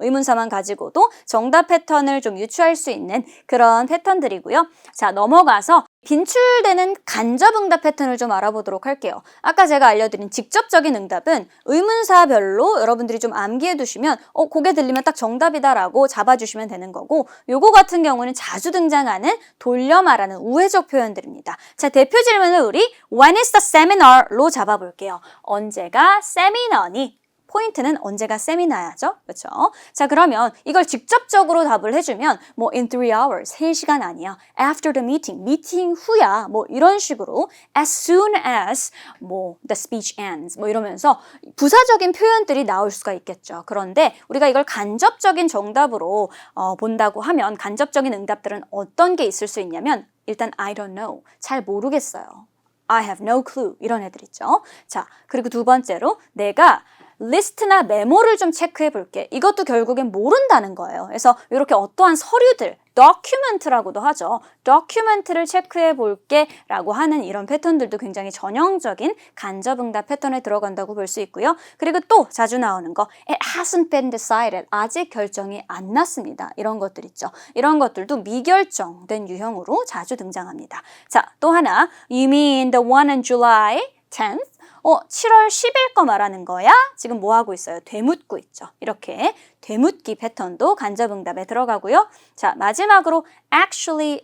정답 패턴을 좀 유추할 수 있는 그런 패턴들이고요. 자, 넘어가서 빈출되는 간접 응답 패턴을 좀 알아보도록 할게요. 아까 제가 알려드린 직접적인 응답은 의문사별로 여러분들이 좀 암기해 두시면 그게 들리면 딱 정답이다라고 잡아주시면 되는 거고 요거 같은 경우는 자주 등장하는 돌려 말하는 우회적 표현들입니다. 자, 대표 질문을 우리 When is the seminar로 잡아볼게요. 언제가 세미나니? 포인트는 언제가 세미나야죠? 그렇죠? 자, 그러면 이걸 직접적으로 답을 해주면 뭐 in 3 hours, 3시간 아니야. After the meeting, 미팅 후야. 뭐 이런 식으로 as soon as 뭐 the speech ends 뭐 이러면서 부사적인 표현들이 나올 수가 있겠죠. 그런데 우리가 이걸 간접적인 정답으로 본다고 하면 간접적인 응답들은 어떤 게 있을 수 있냐면 일단 I don't know, 잘 모르겠어요. I have no clue 이런 애들 있죠. 자, 그리고 두 번째로 내가 리스트나 메모를 좀 체크해 볼게. 이것도 결국엔 모른다는 거예요. 그래서 이렇게 어떠한 서류들, document라고도 하죠. document를 체크해 볼게 라고 하는 이런 패턴들도 굉장히 전형적인 간접응답 패턴에 들어간다고 볼 수 있고요. 그리고 또 자주 나오는 거 It hasn't been decided. 아직 결정이 안 났습니다. 이런 것들 있죠. 이런 것들도 미결정된 유형으로 자주 등장합니다. 자, 또 하나 You mean the one on July 10th? 7월 10일 거 말하는 거야? 지금 뭐 하고 있어요? 되묻고 있죠. 이렇게 되묻기 패턴도 간접응답에 들어가고요. 자, 마지막으로 actually,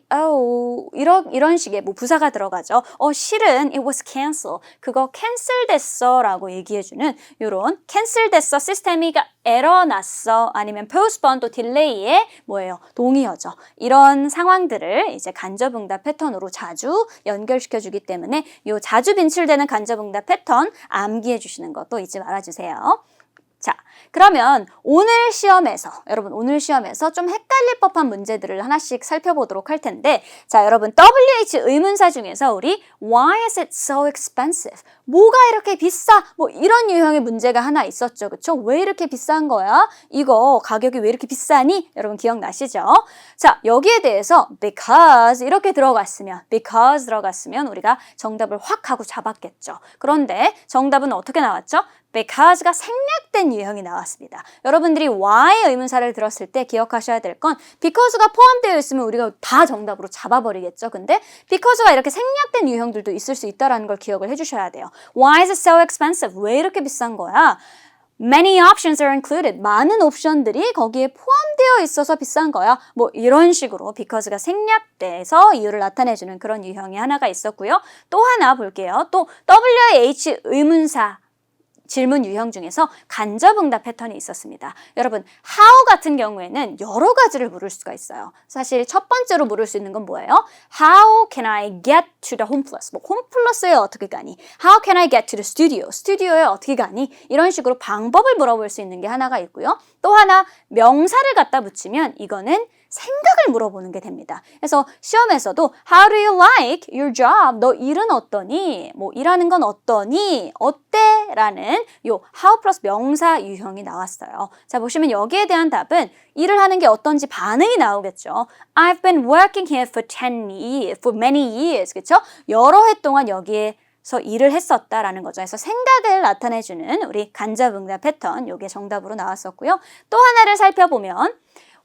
이런 식의 뭐 부사가 들어가죠. 실은 it was cancelled. 그거 캔슬 됐어 라고 얘기해주는 이런 캔슬 됐어, 시스템이가 에러 났어, 아니면 postpone 또 딜레이의 뭐예요? 동의어죠. 이런 상황들을 이제 간접응답 패턴으로 자주 연결시켜주기 때문에 요 자주 빈출되는 간접응답 패턴 암기해 주시는 것도 잊지 말아주세요. 자, 그러면 여러분 오늘 시험에서 좀 헷갈릴 법한 문제들을 하나씩 살펴보도록 할 텐데, 자, 여러분 WH 의문사 중에서 우리 Why is it so expensive? 뭐가 이렇게 비싸? 뭐 이런 유형의 문제가 하나 있었죠. 그쵸? 왜 이렇게 비싼 거야? 이거 가격이 왜 이렇게 비싸니? 여러분 기억나시죠? 자, 여기에 대해서 because 이렇게 들어갔으면 우리가 정답을 확 하고 잡았겠죠. 그런데 정답은 어떻게 나왔죠? because가 생략된 유형이 나왔습니다. 여러분들이 why 의문사를 들었을 때 기억하셔야 될 건 because가 포함되어 있으면 우리가 다 정답으로 잡아버리겠죠. 근데 because가 이렇게 생략된 유형들도 있을 수 있다는 걸 기억을 해주셔야 돼요. Why is it so expensive? 왜 이렇게 비싼 거야? Many options are included. 많은 옵션들이 거기에 포함되어 있어서 비싼 거야. 뭐 이런 식으로 because가 생략돼서 이유를 나타내주는 그런 유형이 하나가 있었고요. 또 하나 볼게요. 또 WH 의문사 질문 유형 중에서 간접응답 패턴이 있었습니다. 여러분, how 같은 경우에는 여러 가지를 물을 수가 있어요. 사실 첫 번째로 물을 수 있는 건 뭐예요? How can I get to the home plus? 뭐 홈플러스에 어떻게 가니? How can I get to the studio? 스튜디오에 어떻게 가니? 이런 식으로 방법을 물어볼 수 있는 게 하나가 있고요. 또 하나, 명사를 갖다 붙이면 이거는 생각을 물어보는 게 됩니다. 그래서 시험에서도 How do you like your job? 너 일은 어떠니? 뭐 일하는 건 어떠니? 어때? 라는 요 how 플러스 명사 유형이 나왔어요. 자, 보시면 여기에 대한 답은 일을 하는 게 어떤지 반응이 나오겠죠. I've been working here for many years. 그렇죠? 여러 해 동안 여기에서 일을 했었다라는 거죠. 그래서 생각을 나타내주는 우리 간접응답 패턴, 요게 정답으로 나왔었고요. 또 하나를 살펴보면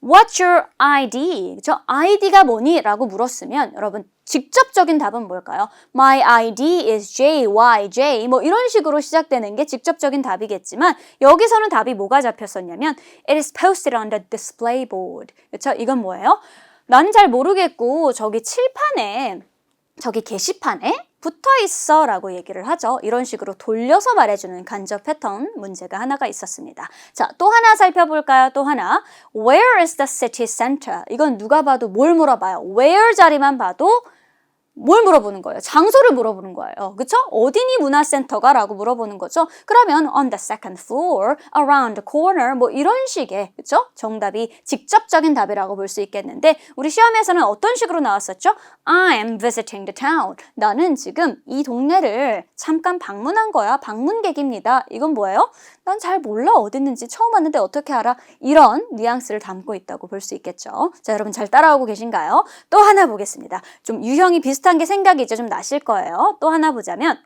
What's your ID? 그쵸? ID가 뭐니? 라고 물었으면 여러분 직접적인 답은 뭘까요? My ID is JYJ 뭐 이런 식으로 시작되는 게 직접적인 답이겠지만 여기서는 답이 뭐가 잡혔었냐면 It is posted on the display board. 그쵸? 이건 뭐예요? 나는 잘 모르겠고 저기 칠판에 저기 게시판에 붙어 있어 라고 얘기를 하죠. 이런 식으로 돌려서 말해주는 간접 패턴 문제가 하나가 있었습니다. 자, 또 하나 살펴볼까요? 또 하나. Where is the city center? 이건 누가 봐도 뭘 물어봐요? Where 자리만 봐도 뭘 물어보는 거예요? 장소를 물어보는 거예요. 그쵸? 어디니 문화센터가? 라고 물어보는 거죠. 그러면 on the second floor, around the corner 뭐 이런 식의 그쵸? 정답이 직접적인 답이라고 볼 수 있겠는데 우리 시험에서는 어떤 식으로 나왔었죠? I'm visiting the town. 나는 지금 이 동네를 잠깐 방문한 거야. 방문객입니다. 이건 뭐예요? 난 잘 몰라. 어디 있는지 처음 왔는데 어떻게 알아? 이런 뉘앙스를 담고 있다고 볼 수 있겠죠. 자, 여러분 잘 따라오고 계신가요? 또 하나 보겠습니다. 좀 유형이 비슷한 게 생각이 이제 좀 나실 거예요. 또 하나 보자면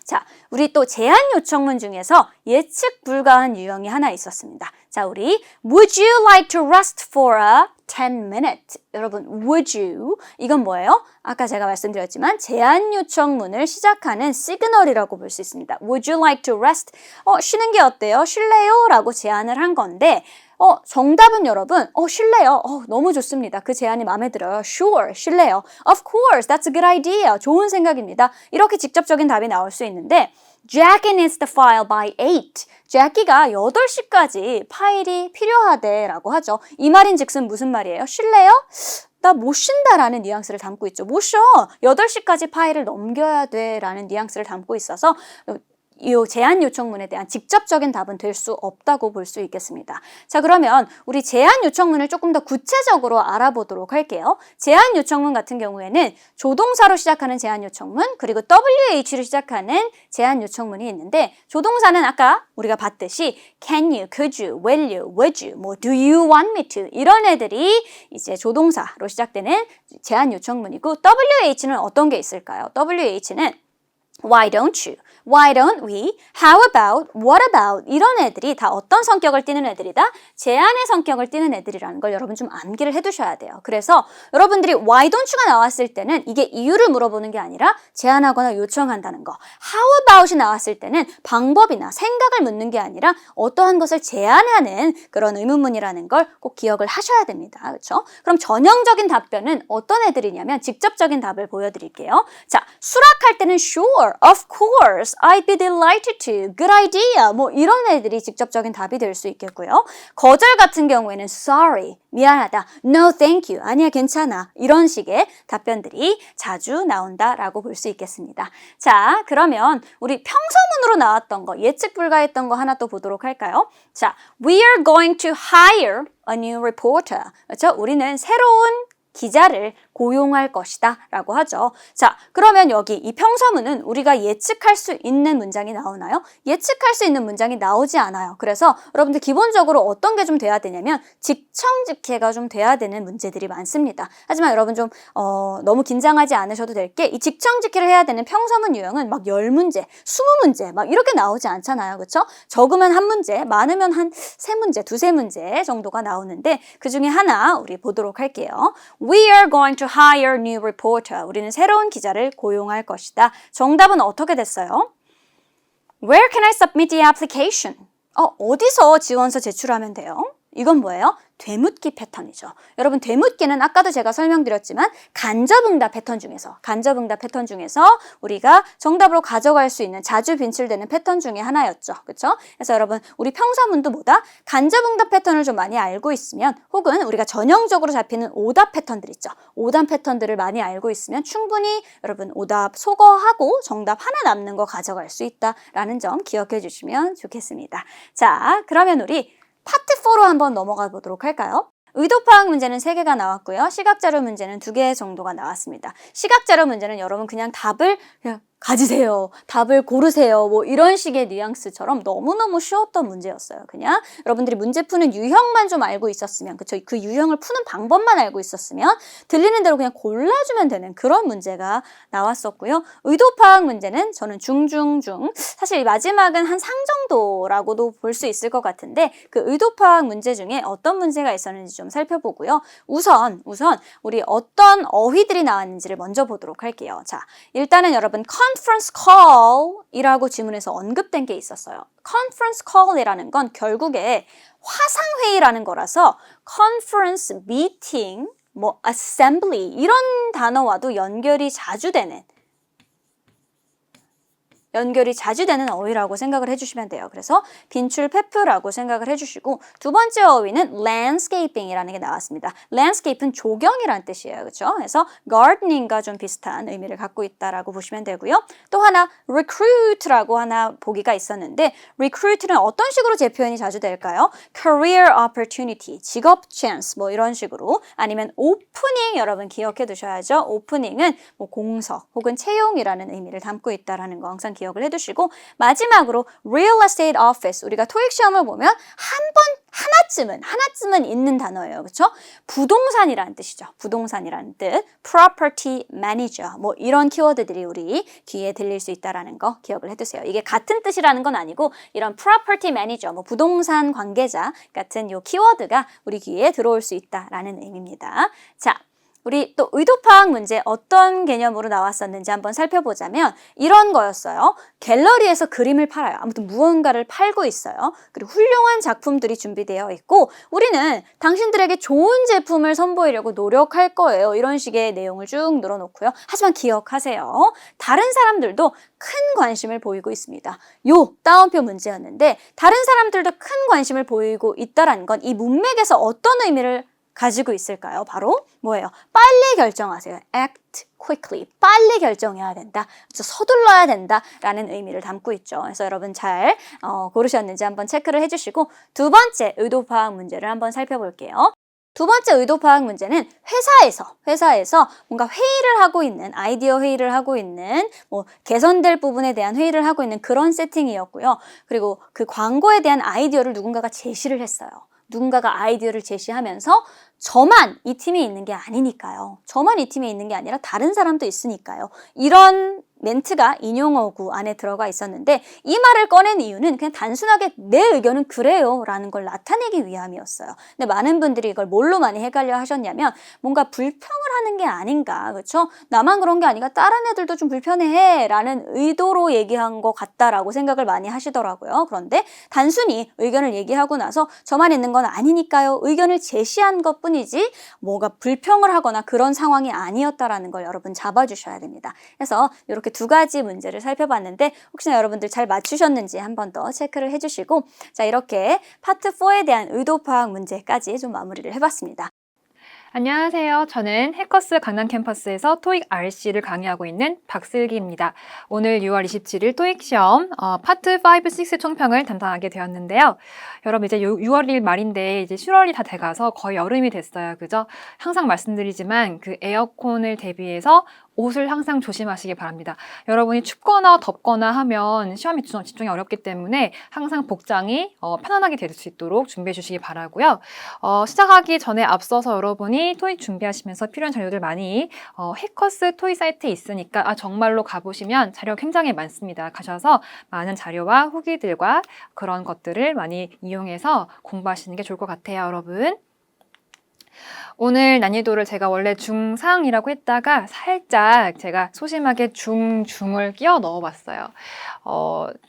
자, 우리 또 제안 요청문 중에서 예측 불가한 유형이 하나 있었습니다. 자, 우리 Would you like to rest for a 10 minutes? 여러분, would you? 이건 뭐예요? 아까 제가 말씀드렸지만 제안 요청문을 시작하는 시그널이라고 볼 수 있습니다. Would you like to rest? 쉬는 게 어때요? 쉴래요? 라고 제안을 한 건데 정답은 여러분, 쉴래요. 너무 좋습니다. 그 제안이 마음에 들어요. Sure, 쉴래요. Of course, that's a good idea. 좋은 생각입니다. 이렇게 직접적인 답이 나올 수 있는데 Jackie needs the file by 8. Jackie가 8시까지 파일이 필요하대 라고 하죠. 이 말인 즉슨 무슨 말이에요? 쉴래요? 나 못 쉰다라는 뉘앙스를 담고 있죠. 못 쉬어. 8시까지 파일을 넘겨야 돼 라는 뉘앙스를 담고 있어서 이 제안 요청문에 대한 직접적인 답은 될 수 없다고 볼 수 있겠습니다. 자, 그러면 우리 제안 요청문을 조금 더 구체적으로 알아보도록 할게요. 제안 요청문 같은 경우에는 조동사로 시작하는 제안 요청문 그리고 WH로 시작하는 제안 요청문이 있는데 조동사는 아까 우리가 봤듯이 can you, could you, will you, would you, 뭐 do you want me to 이런 애들이 이제 조동사로 시작되는 제안 요청문이고 WH는 어떤 게 있을까요? WH는 Why don't you? why don't we, how about, what about 이런 애들이 다 어떤 성격을 띠는 애들이다? 제안의 성격을 띠는 애들이라는 걸 여러분 좀 암기를 해두셔야 돼요. 그래서 여러분들이 why don't you가 나왔을 때는 이게 이유를 물어보는 게 아니라 제안하거나 요청한다는 거. how about이 나왔을 때는 방법이나 생각을 묻는 게 아니라 어떠한 것을 제안하는 그런 의문문이라는 걸 꼭 기억을 하셔야 됩니다. 그렇죠? 그럼 전형적인 답변은 어떤 애들이냐면 직접적인 답을 보여드릴게요. 자, 수락할 때는 sure, of course, I'd be delighted to, good idea 뭐 이런 애들이 직접적인 답이 될 수 있겠고요. 거절 같은 경우에는 sorry, 미안하다, no thank you, 아니야 괜찮아 이런 식의 답변들이 자주 나온다라고 볼 수 있겠습니다. 자, 그러면 우리 평서문으로 나왔던 거, 예측 불가했던 거 하나 또 보도록 할까요? 자, we are going to hire a new reporter. 그렇죠? 우리는 새로운 기자를 고용할 것이다 라고 하죠. 자, 그러면 여기 이 평서문은 우리가 예측할 수 있는 문장이 나오나요? 예측할 수 있는 문장이 나오지 않아요. 그래서 여러분들 기본적으로 어떤 게 좀 돼야 되냐면 직청직해가 좀 돼야 되는 문제들이 많습니다. 하지만 여러분 좀 너무 긴장하지 않으셔도 될 게 이 직청직해를 해야 되는 평서문 유형은 막 10문제, 20문제 막 이렇게 나오지 않잖아요. 그렇죠? 적으면 한 문제, 많으면 한 3문제, 2-3문제 정도가 나오는데 그 중에 하나 우리 보도록 할게요. We are going to hire new reporter. 우리는 새로운 기자를 고용할 것이다. 정답은 어떻게 됐어요? Where can I submit the application? 어디서 지원서 제출하면 돼요? 이건 뭐예요? 되묻기 패턴이죠. 여러분 되묻기는 아까도 제가 설명드렸지만 간접응답 패턴 중에서 우리가 정답으로 가져갈 수 있는 자주 빈출되는 패턴 중에 하나였죠. 그렇죠? 그래서 여러분 우리 평서문도 뭐다? 간접응답 패턴을 좀 많이 알고 있으면 혹은 우리가 전형적으로 잡히는 오답 패턴들 있죠. 오답 패턴들을 많이 알고 있으면 충분히 여러분 오답 소거하고 정답 하나 남는 거 가져갈 수 있다라는 점 기억해 주시면 좋겠습니다. 자, 그러면 우리 파트 4로 한번 넘어가 보도록 할까요? 의도 파악 문제는 3개가 나왔고요. 시각자료 문제는 2개 정도가 나왔습니다. 시각자료 문제는 여러분 그냥 답을 가지세요. 답을 고르세요. 뭐 이런 식의 뉘앙스처럼 너무너무 쉬웠던 문제였어요. 그냥 여러분들이 문제 푸는 유형만 좀 알고 있었으면, 그쵸? 그 유형을 푸는 방법만 알고 있었으면 들리는 대로 그냥 골라주면 되는 그런 문제가 나왔었고요. 의도 파악 문제는 저는 중중중, 사실 마지막은 한 상 정도라고도 볼 수 있을 것 같은데 그 의도 파악 문제 중에 어떤 문제가 있었는지 좀 살펴보고요. 우선 우리 어떤 어휘들이 나왔는지를 먼저 보도록 할게요. 자, 일단은 여러분 conference call이라고 지문에서 언급된 게 있었어요. conference call이라는 건 결국에 화상회의라는 거라서 conference meeting, 뭐 assembly 이런 단어와도 연결이 자주 되는 어휘라고 생각을 해주시면 돼요. 그래서 빈출 페프라고 생각을 해주시고 두 번째 어휘는 landscaping이라는 게 나왔습니다. landscape은 조경이란 뜻이에요. 그렇죠? 그래서 gardening과 좀 비슷한 의미를 갖고 있다라고 보시면 되고요. 또 하나 recruit라고 하나 보기가 있었는데 recruit는 어떤 식으로 재표현이 자주 될까요? career opportunity, 직업 chance 뭐 이런 식으로 아니면 opening 여러분 기억해 두셔야죠. opening은 뭐 공석 혹은 채용이라는 의미를 담고 있다라는 거 항상 기억을 해두시고 마지막으로 real estate office 우리가 토익 시험을 보면 하나쯤은 있는 단어예요. 그렇죠? 부동산이라는 뜻이죠. 부동산이라는 뜻. property manager 뭐 이런 키워드들이 우리 귀에 들릴 수 있다라는 거 기억을 해두세요. 이게 같은 뜻이라는 건 아니고 이런 property manager 뭐 부동산 관계자 같은 요 키워드가 우리 귀에 들어올 수 있다라는 의미입니다. 자, 우리 또 의도 파악 문제 어떤 개념으로 나왔었는지 한번 살펴보자면 이런 거였어요. 갤러리에서 그림을 팔아요. 아무튼 무언가를 팔고 있어요. 그리고 훌륭한 작품들이 준비되어 있고 우리는 당신들에게 좋은 제품을 선보이려고 노력할 거예요. 이런 식의 내용을 쭉 늘어놓고요. 하지만 기억하세요. 다른 사람들도 큰 관심을 보이고 있습니다. 요 따옴표 문제였는데 다른 사람들도 큰 관심을 보이고 있다라는 건 이 문맥에서 어떤 의미를 가지고 있을까요? 바로 뭐예요? 빨리 결정하세요. act quickly. 빨리 결정해야 된다. 서둘러야 된다라는 의미를 담고 있죠. 그래서 여러분 잘 고르셨는지 한번 체크를 해주시고 두 번째 의도 파악 문제를 한번 살펴볼게요. 두 번째 의도 파악 문제는 회사에서 뭔가 회의를 하고 있는 아이디어 회의를 하고 있는 뭐 개선될 부분에 대한 회의를 하고 있는 그런 세팅이었고요. 그리고 그 광고에 대한 아이디어를 누군가가 제시를 했어요. 누군가가 아이디어를 제시하면서 저만 이 팀에 있는 게 아니니까요. 저만 이 팀에 있는 게 아니라 다른 사람도 있으니까요. 이런 멘트가 인용어구 안에 들어가 있었는데 이 말을 꺼낸 이유는 그냥 단순하게 내 의견은 그래요 라는 걸 나타내기 위함이었어요. 근데 많은 분들이 이걸 뭘로 많이 헷갈려 하셨냐면 뭔가 불평을 하는 게 아닌가, 그렇죠? 나만 그런 게 아니라 다른 애들도 좀 불편해해 라는 의도로 얘기한 것 같다라고 생각을 많이 하시더라고요. 그런데 단순히 의견을 얘기하고 나서 저만 있는 건 아니니까요. 의견을 제시한 것뿐이지 뭐가 불평을 하거나 그런 상황이 아니었다라는 걸 여러분 잡아주셔야 됩니다. 그래서 이렇게 두 가지 문제를 살펴봤는데 혹시나 여러분들 잘 맞추셨는지 한 번 더 체크를 해주시고 자, 이렇게 파트 4에 대한 의도 파악 문제까지 좀 마무리를 해봤습니다. 안녕하세요. 저는 해커스 강남 캠퍼스에서 토익 RC를 강의하고 있는 박슬기입니다. 오늘 6월 27일 토익 시험 파트 5, 6 총평을 담당하게 되었는데요. 여러분 이제 6월일 말인데 이제 7월이 다 돼가서 거의 여름이 됐어요. 그죠? 항상 말씀드리지만 그 에어컨을 대비해서 옷을 항상 조심하시기 바랍니다. 여러분이 춥거나 덥거나 하면 시험에 집중이 어렵기 때문에 항상 복장이 편안하게 될 수 있도록 준비해 주시기 바라고요. 시작하기 전에 앞서서 여러분이 토익 준비하시면서 필요한 자료들 많이 해커스 토익 사이트에 있으니까 정말로 가보시면 자료가 굉장히 많습니다. 가셔서 많은 자료와 후기들과 그런 것들을 많이 이용해서 공부하시는 게 좋을 것 같아요, 여러분. 오늘 난이도를 제가 원래 중상이라고 했다가 살짝 제가 소심하게 중을 끼워 넣어봤어요.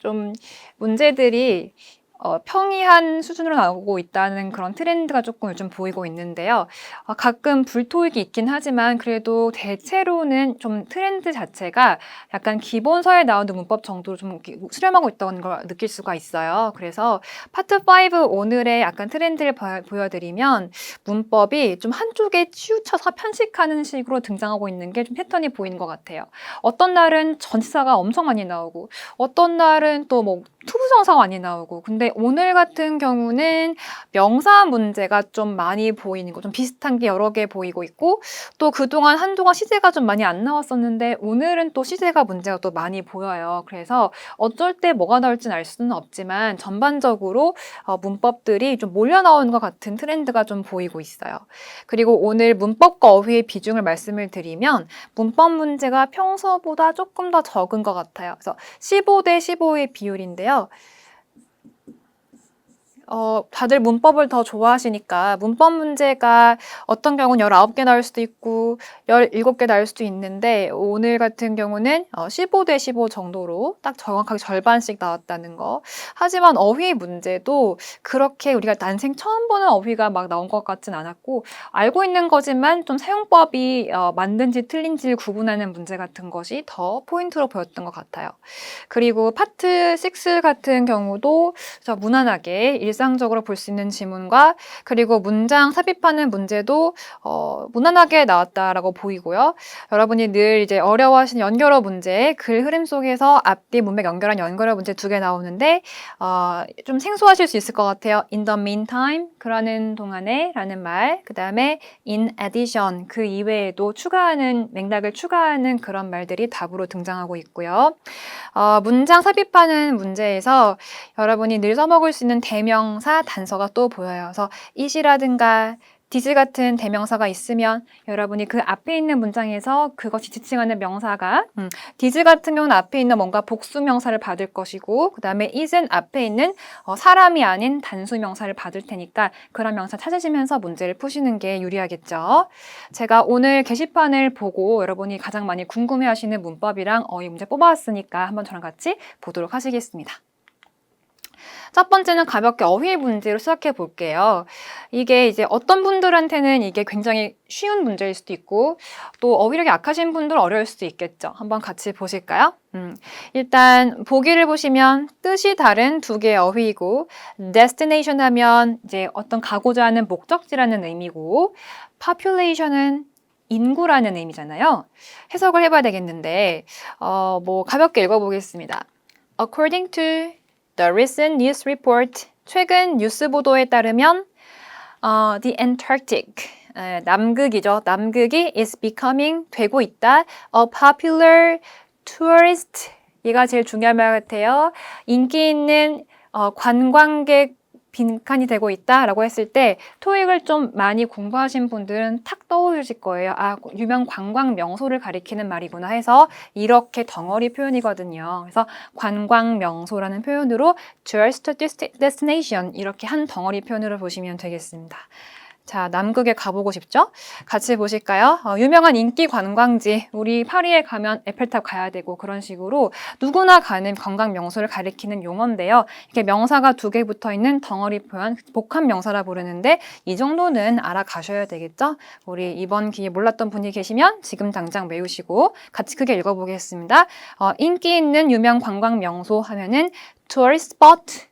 좀 문제들이 평이한 수준으로 나오고 있다는 그런 트렌드가 조금 요즘 보이고 있는데요. 가끔 불토익이 있긴 하지만 그래도 대체로는 좀 트렌드 자체가 약간 기본서에 나오는 문법 정도로 좀 수렴하고 있다는 걸 느낄 수가 있어요. 그래서 파트 5 오늘의 약간 트렌드를 보여드리면 문법이 좀 한쪽에 치우쳐서 편식하는 식으로 등장하고 있는 게 좀 패턴이 보이는 것 같아요. 어떤 날은 전치사가 엄청 많이 나오고 어떤 날은 또 뭐 투부정사가 많이 나오고 근데 오늘 같은 경우는 명사 문제가 좀 많이 보이는 거, 좀 비슷한 게 여러 개 보이고 있고 또 그동안 한동안 시제가 좀 많이 안 나왔었는데 오늘은 또 시제가 문제가 또 많이 보여요. 그래서 어쩔 때 뭐가 나올지는 알 수는 없지만 전반적으로 문법들이 좀 몰려 나오는 것 같은 트렌드가 좀 보이고 있어요. 그리고 오늘 문법과 어휘의 비중을 말씀을 드리면 문법 문제가 평소보다 조금 더 적은 것 같아요. 그래서 15대 15의 비율인데요. 다들 문법을 더 좋아하시니까 문법 문제가 어떤 경우는 19개 나올 수도 있고 17개 나올 수도 있는데 오늘 같은 경우는 15대 15 정도로 딱 정확하게 절반씩 나왔다는 거. 하지만 어휘 문제도 그렇게 우리가 난생 처음 보는 어휘가 막 나온 것 같진 않았고 알고 있는 거지만 좀 사용법이 맞는지 틀린지를 구분하는 문제 같은 것이 더 포인트로 보였던 것 같아요. 그리고 파트 6 같은 경우도 무난하게 일상적으로 볼 수 있는 지문과 그리고 문장 삽입하는 문제도 무난하게 나왔다라고 보이고요. 여러분이 늘 이제 어려워하시는 연결어 문제, 글 흐름 속에서 앞뒤 문맥 연결한 연결어 문제 2개 나오는데 좀 생소하실 수 있을 것 같아요. In the meantime, 그러는 동안에 라는 말, 그 다음에 in addition, 그 이외에도 추가하는, 맥락을 추가하는 그런 말들이 답으로 등장하고 있고요. 문장 삽입하는 문제에서 여러분이 늘 써먹을 수 있는 대명사, 단서가 또 보여요. 그래서 it이라든가 did 같은 대명사가 있으면 여러분이 그 앞에 있는 문장에서 그것이 지칭하는 명사가 did 같은 경우는 앞에 있는 뭔가 복수명사를 받을 것이고 그 다음에 is은 앞에 있는 사람이 아닌 단수명사를 받을 테니까 그런 명사 찾으시면서 문제를 푸시는 게 유리하겠죠. 제가 오늘 게시판을 보고 여러분이 가장 많이 궁금해하시는 문법이랑 어휘 문제 뽑아왔으니까 한번 저랑 같이 보도록 하시겠습니다. 첫 번째는 가볍게 어휘 문제로 시작해 볼게요. 이게 이제 어떤 분들한테는 이게 굉장히 쉬운 문제일 수도 있고 또 어휘력이 약하신 분들은 어려울 수도 있겠죠. 한번 같이 보실까요? 일단 보기를 보시면 뜻이 다른 두 개의 어휘이고 destination 하면 이제 어떤 가고자 하는 목적지라는 의미고 population은 인구라는 의미잖아요. 해석을 해봐야 되겠는데 뭐 가볍게 읽어보겠습니다. According to The recent news report, 최근 뉴스 보도에 따르면 the Antarctic, 남극이죠. 남극이 is becoming, 되고 있다. A popular tourist, 얘가 제일 중요한 말 같아요. 인기 있는 관광객 빈칸이 되고 있다라고 했을 때 토익을 좀 많이 공부하신 분들은 탁 떠오르실 거예요. 아, 유명 관광 명소를 가리키는 말이구나 해서 이렇게 덩어리 표현이거든요. 그래서 관광 명소라는 표현으로 tourist destination 이렇게 한 덩어리 표현으로 보시면 되겠습니다. 자, 남극에 가보고 싶죠? 같이 보실까요? 유명한 인기 관광지, 우리 파리에 가면 에펠탑 가야 되고 그런 식으로 누구나 가는 관광 명소를 가리키는 용어인데요. 이렇게 명사가 2개 붙어 있는 덩어리 표현, 복합 명사라 부르는데 이 정도는 알아가셔야 되겠죠? 우리 이번 기회에 몰랐던 분이 계시면 지금 당장 외우시고 같이 크게 읽어보겠습니다. 인기 있는 유명 관광 명소 하면은 tourist spot,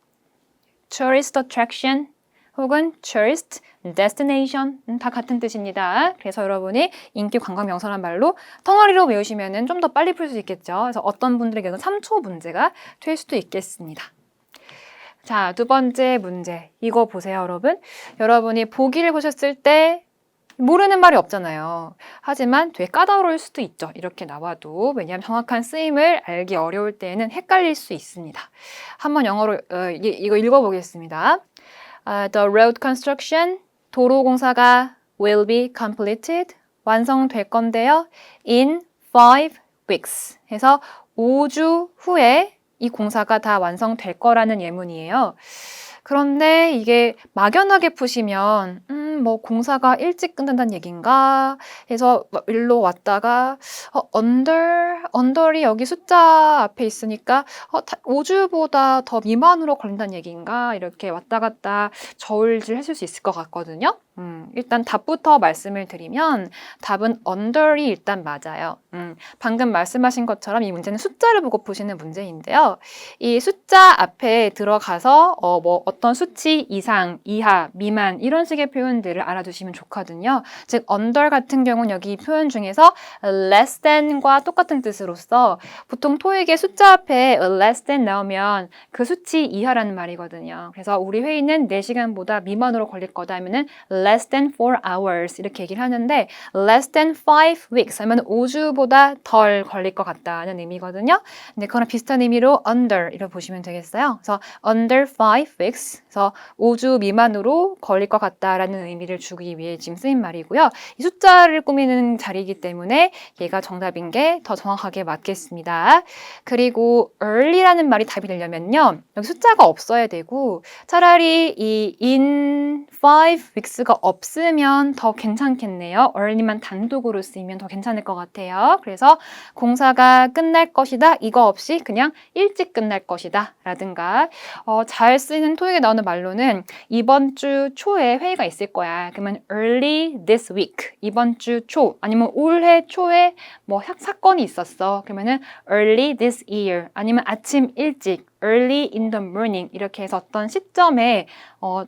tourist attraction, 혹은 tourist destination 다 같은 뜻입니다. 그래서 여러분이 인기 관광 명소란 말로 덩어리로 외우시면 좀 더 빨리 풀 수 있겠죠. 그래서 어떤 분들에게는 3초 문제가 될 수도 있겠습니다. 자, 2번째 문제. 이거 보세요, 여러분. 여러분이 보기를 보셨을 때 모르는 말이 없잖아요. 하지만 되게 까다로울 수도 있죠. 이렇게 나와도. 왜냐하면 정확한 쓰임을 알기 어려울 때에는 헷갈릴 수 있습니다. 한번 영어로 이거 읽어보겠습니다. The road construction, 도로 공사가 will be completed, 완성될 건데요. In 5 weeks. 해서 5주 후에 이 공사가 다 완성될 거라는 예문이에요. 그런데 이게 막연하게 푸시면 뭐 공사가 일찍 끝난다는 얘기인가 해서 일로 왔다가 언더이 여기 숫자 앞에 있으니까 5주보다 더 미만으로 걸린다는 얘기인가 이렇게 왔다 갔다 저울질 하실 수 있을 것 같거든요. 일단 답부터 말씀을 드리면 답은 under이 일단 맞아요. 방금 말씀하신 것처럼 이 문제는 숫자를 보고 푸시는 문제인데요. 이 숫자 앞에 들어가서 뭐 어떤 수치 이상, 이하, 미만 이런 식의 표현들을 알아두시면 좋거든요. 즉 under 같은 경우는 여기 표현 중에서 less than과 똑같은 뜻으로서 보통 토익에 숫자 앞에 less than 나오면 그 수치 이하라는 말이거든요. 그래서 우리 회의는 4시간보다 미만으로 걸릴 거다 하면은 less than 4 hours 이렇게 얘기를 하는데 less than 5 weeks 하면 5주보다 덜 걸릴 것 같다는 의미거든요. 근데 그거랑 비슷한 의미로 under 이렇게 보시면 되겠어요. 그래서 under 5 weeks 그래서 5주 미만으로 걸릴 것 같다라는 의미를 주기 위해 지금 쓰인 말이고요. 이 숫자를 꾸미는 자리이기 때문에 얘가 정답인 게 더 정확하게 맞겠습니다. 그리고 early라는 말이 답이 되려면요. 여기 숫자가 없어야 되고 차라리 이 in 5 weeks가 없으면 더 괜찮겠네요. early만 단독으로 쓰이면 더 괜찮을 것 같아요. 그래서 공사가 끝날 것이다. 이거 없이 그냥 일찍 끝날 것이다. 라든가 잘 쓰이는 토익에 나오는 말로는 이번 주 초에 회의가 있을 거야. 그러면 early this week. 이번 주 초 아니면 올해 초에 뭐 사건이 있었어. 그러면은 early this year 아니면 아침 일찍 early in the morning 이렇게 해서 어떤 시점에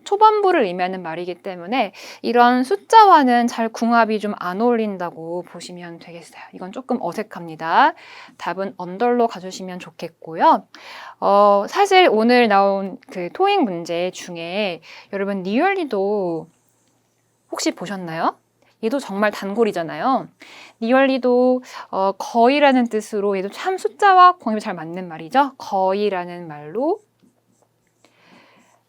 초반부를 의미하는 말이기 때문에 이런 숫자와는 잘 궁합이 좀 안 어울린다고 보시면 되겠어요. 이건 조금 어색합니다. 답은 언더로 가주시면 좋겠고요. 사실 오늘 나온 그 토익 문제 중에 여러분 nearly도 혹시 보셨나요? 얘도 정말 단골이잖아요. nearly도 거의라는 뜻으로 얘도 참 숫자와 궁합이 잘 맞는 말이죠. 거의라는 말로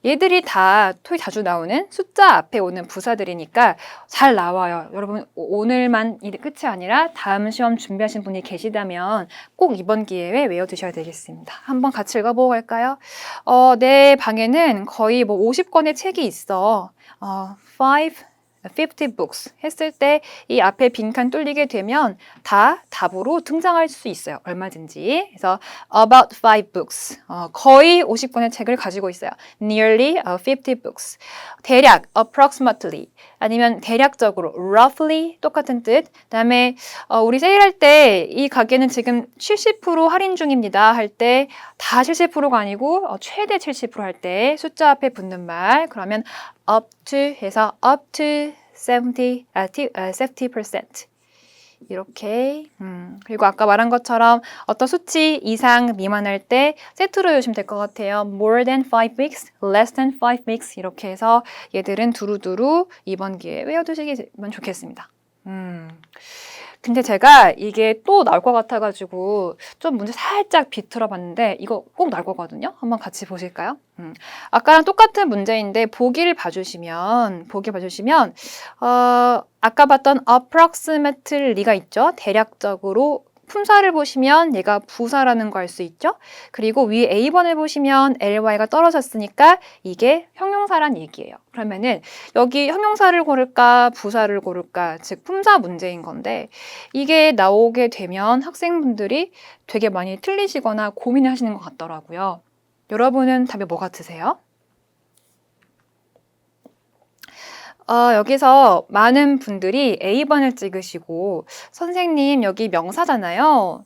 얘들이 다 토익 자주 나오는 숫자 앞에 오는 부사들이니까 잘 나와요. 여러분 오늘만 이 끝이 아니라 다음 시험 준비하신 분이 계시다면 꼭 이번 기회에 외워두셔야 되겠습니다. 한번 같이 읽어보고 갈까요? 내 방에는 거의 뭐 50권의 책이 있어. 50 books 했을 때 이 앞에 빈칸 뚫리게 되면 다 답으로 등장할 수 있어요. 얼마든지. 그래서 about 5 books. 거의 50권의 책을 가지고 있어요. Nearly 50 books. 대략 approximately 아니면 대략적으로 roughly 똑같은 뜻. 그다음에 우리 세일할 때 이 가게는 지금 70% 할인 중입니다. 할 때 다 70%가 아니고 최대 70% 할 때 숫자 앞에 붙는 말. 그러면 up to 해서 up to 70% 이렇게 그리고 아까 말한 것처럼 어떤 수치 이상 미만할 때 세트로 외우시면 될 것 같아요. more than 5 weeks, less than 5 weeks 이렇게 해서 얘들은 두루두루 이번 기회에 외워두시면 좋겠습니다. 근데 제가 이게 또 나올 것 같아가지고 좀 문제 살짝 비틀어 봤는데 이거 꼭 나올 거거든요. 한번 같이 보실까요? 아까랑 똑같은 문제인데 보기를 봐주시면 아까 봤던 approximately가 있죠. 대략적으로 품사를 보시면 얘가 부사라는 거 알 수 있죠. 그리고 위에 A번을 보시면 ly가 떨어졌으니까 이게 형용사란 얘기예요. 그러면은 여기 형용사를 고를까 부사를 고를까, 즉 품사 문제인 건데 이게 나오게 되면 학생분들이 되게 많이 틀리시거나 고민을 하시는 것 같더라고요. 여러분은 답이 뭐 같으세요? 여기서 많은 분들이 A번을 찍으시고 선생님 여기 명사잖아요.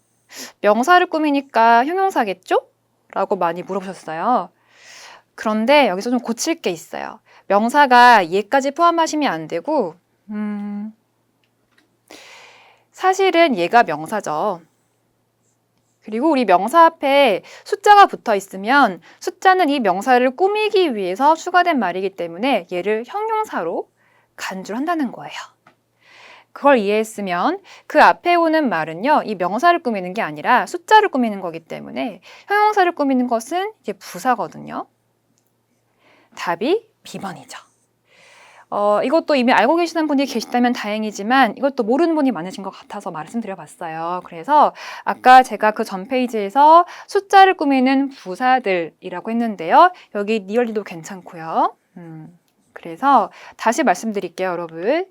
명사를 꾸미니까 형용사겠죠? 라고 많이 물어보셨어요. 그런데 여기서 좀 고칠 게 있어요. 명사가 얘까지 포함하시면 안 되고 사실은 얘가 명사죠. 그리고 우리 명사 앞에 숫자가 붙어 있으면 숫자는 이 명사를 꾸미기 위해서 추가된 말이기 때문에 얘를 형용사로 간주를 한다는 거예요. 그걸 이해했으면 그 앞에 오는 말은요, 이 명사를 꾸미는 게 아니라 숫자를 꾸미는 거기 때문에 형용사를 꾸미는 것은 이제 부사거든요. 답이 B번이죠. 이것도 이미 알고 계시는 분이 계시다면 다행이지만 이것도 모르는 분이 많으신 것 같아서 말씀드려봤어요. 그래서 아까 제가 그 전 페이지에서 숫자를 꾸미는 부사들이라고 했는데요. 여기 니얼리도 괜찮고요. 그래서 다시 말씀드릴게요, 여러분.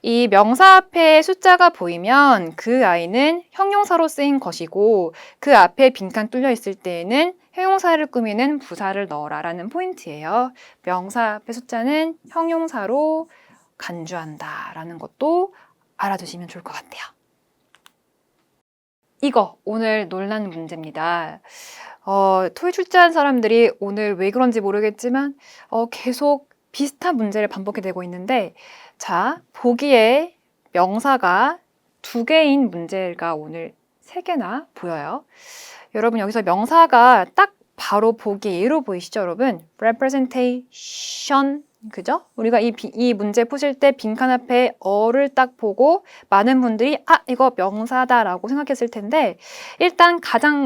이 명사 앞에 숫자가 보이면 그 아이는 형용사로 쓰인 것이고 그 앞에 빈칸 뚫려 있을 때에는 형용사를 꾸미는 부사를 넣어라 라는 포인트예요. 명사 앞에 숫자는 형용사로 간주한다 라는 것도 알아두시면 좋을 것 같아요. 이거 오늘 논란 문제입니다. 토익 출제한 사람들이 오늘 왜 그런지 모르겠지만 계속 비슷한 문제를 반복이 되고 있는데, 자, 보기에 명사가 2개인 문제가 오늘 3개나 보여요. 여러분 여기서 명사가 딱 바로 보기 예로 보이시죠, 여러분? representation, 그죠? 우리가 이 문제 푸실 때 빈칸 앞에 어를 딱 보고 많은 분들이 이거 명사다라고 생각했을 텐데, 일단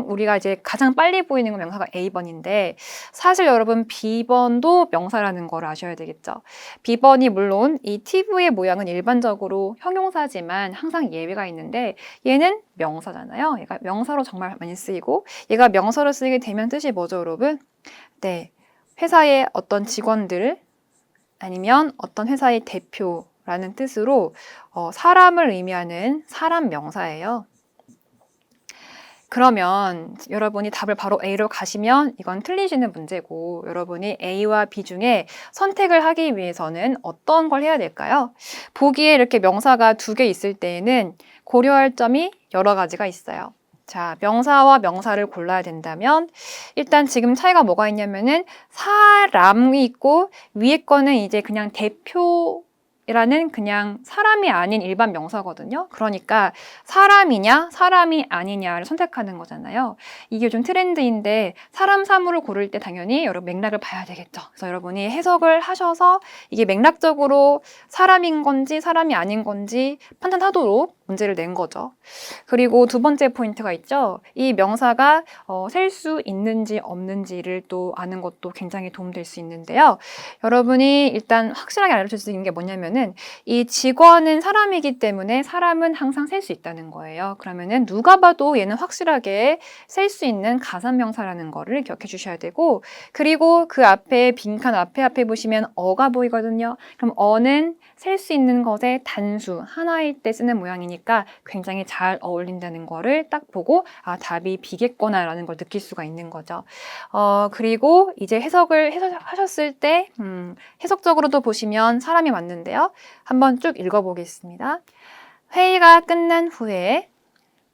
우리가 이제 가장 빨리 보이는 건 명사가 A번인데 사실 여러분 B번도 명사라는 걸 아셔야 되겠죠. B번이 물론 이 TV의 모양은 일반적으로 형용사지만 항상 예외가 있는데 얘는 명사잖아요. 얘가 명사로 정말 많이 쓰이고, 얘가 명사로 쓰이게 되면 뜻이 뭐죠, 여러분? 네, 회사의 어떤 직원들 아니면 어떤 회사의 대표라는 뜻으로 사람을 의미하는 사람 명사예요. 그러면 여러분이 답을 바로 A로 가시면 이건 틀리시는 문제고, 여러분이 A와 B 중에 선택을 하기 위해서는 어떤 걸 해야 될까요? 보기에 이렇게 명사가 2개 있을 때에는 고려할 점이 여러 가지가 있어요. 자, 명사와 명사를 골라야 된다면 일단 지금 차이가 뭐가 있냐면은 사람이 있고 위에 거는 이제 그냥 대표라는 그냥 사람이 아닌 일반 명사거든요. 그러니까 사람이냐 사람이 아니냐를 선택하는 거잖아요. 이게 좀 트렌드인데 사람 사물을 고를 때 당연히 여러분 맥락을 봐야 되겠죠. 그래서 여러분이 해석을 하셔서 이게 맥락적으로 사람인 건지 사람이 아닌 건지 판단하도록 문제를 낸 거죠. 그리고 2번째 포인트가 있죠. 이 명사가 셀 수 있는지 없는지를 또 아는 것도 굉장히 도움될 수 있는데요. 여러분이 일단 확실하게 알려줄 수 있는 게 뭐냐면은 이 직원은 사람이기 때문에 사람은 항상 셀 수 있다는 거예요. 그러면은 누가 봐도 얘는 확실하게 셀 수 있는 가산명사라는 거를 기억해 주셔야 되고, 그리고 그 앞에 빈칸 앞에 보시면 어가 보이거든요. 그럼 어는 셀 수 있는 것의 단수 하나일 때 쓰는 모양이니까 굉장히 잘 어울린다는 거를 딱 보고 답이 B겠구나 라는 걸 느낄 수가 있는 거죠. 그리고 이제 해석을 하셨을 때 해석적으로도 보시면 사람이 맞는데요. 한번 쭉 읽어보겠습니다. 회의가 끝난 후에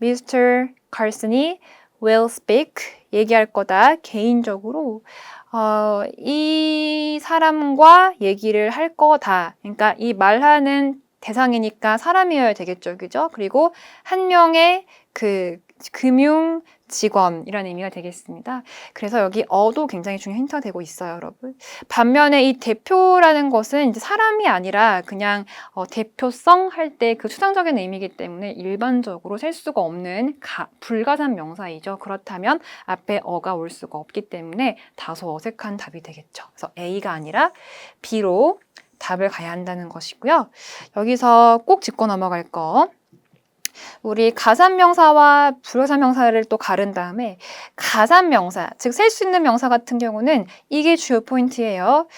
Mr. Carson이 will speak, 얘기할 거다, 개인적으로 이 사람과 얘기를 할 거다. 그러니까 이 말하는 대상이니까 사람이어야 되겠죠, 그죠? 그리고 한 명의 그 금융 직원이라는 의미가 되겠습니다. 그래서 여기 어도 굉장히 중요한 힌트가 되고 있어요, 여러분. 반면에 이 대표라는 것은 이제 사람이 아니라 그냥 대표성 할 때 그 추상적인 의미이기 때문에 일반적으로 셀 수가 없는 불가산 명사이죠. 그렇다면 앞에 어가 올 수가 없기 때문에 다소 어색한 답이 되겠죠. 그래서 A가 아니라 B로 답을 가야 한다는 것이고요. 여기서 꼭 짚고 넘어갈 거. 우리 가산명사와 불가산명사를 또 가른 다음에 가산명사, 즉 셀 수 있는 명사 같은 경우는 이게 주요 포인트예요.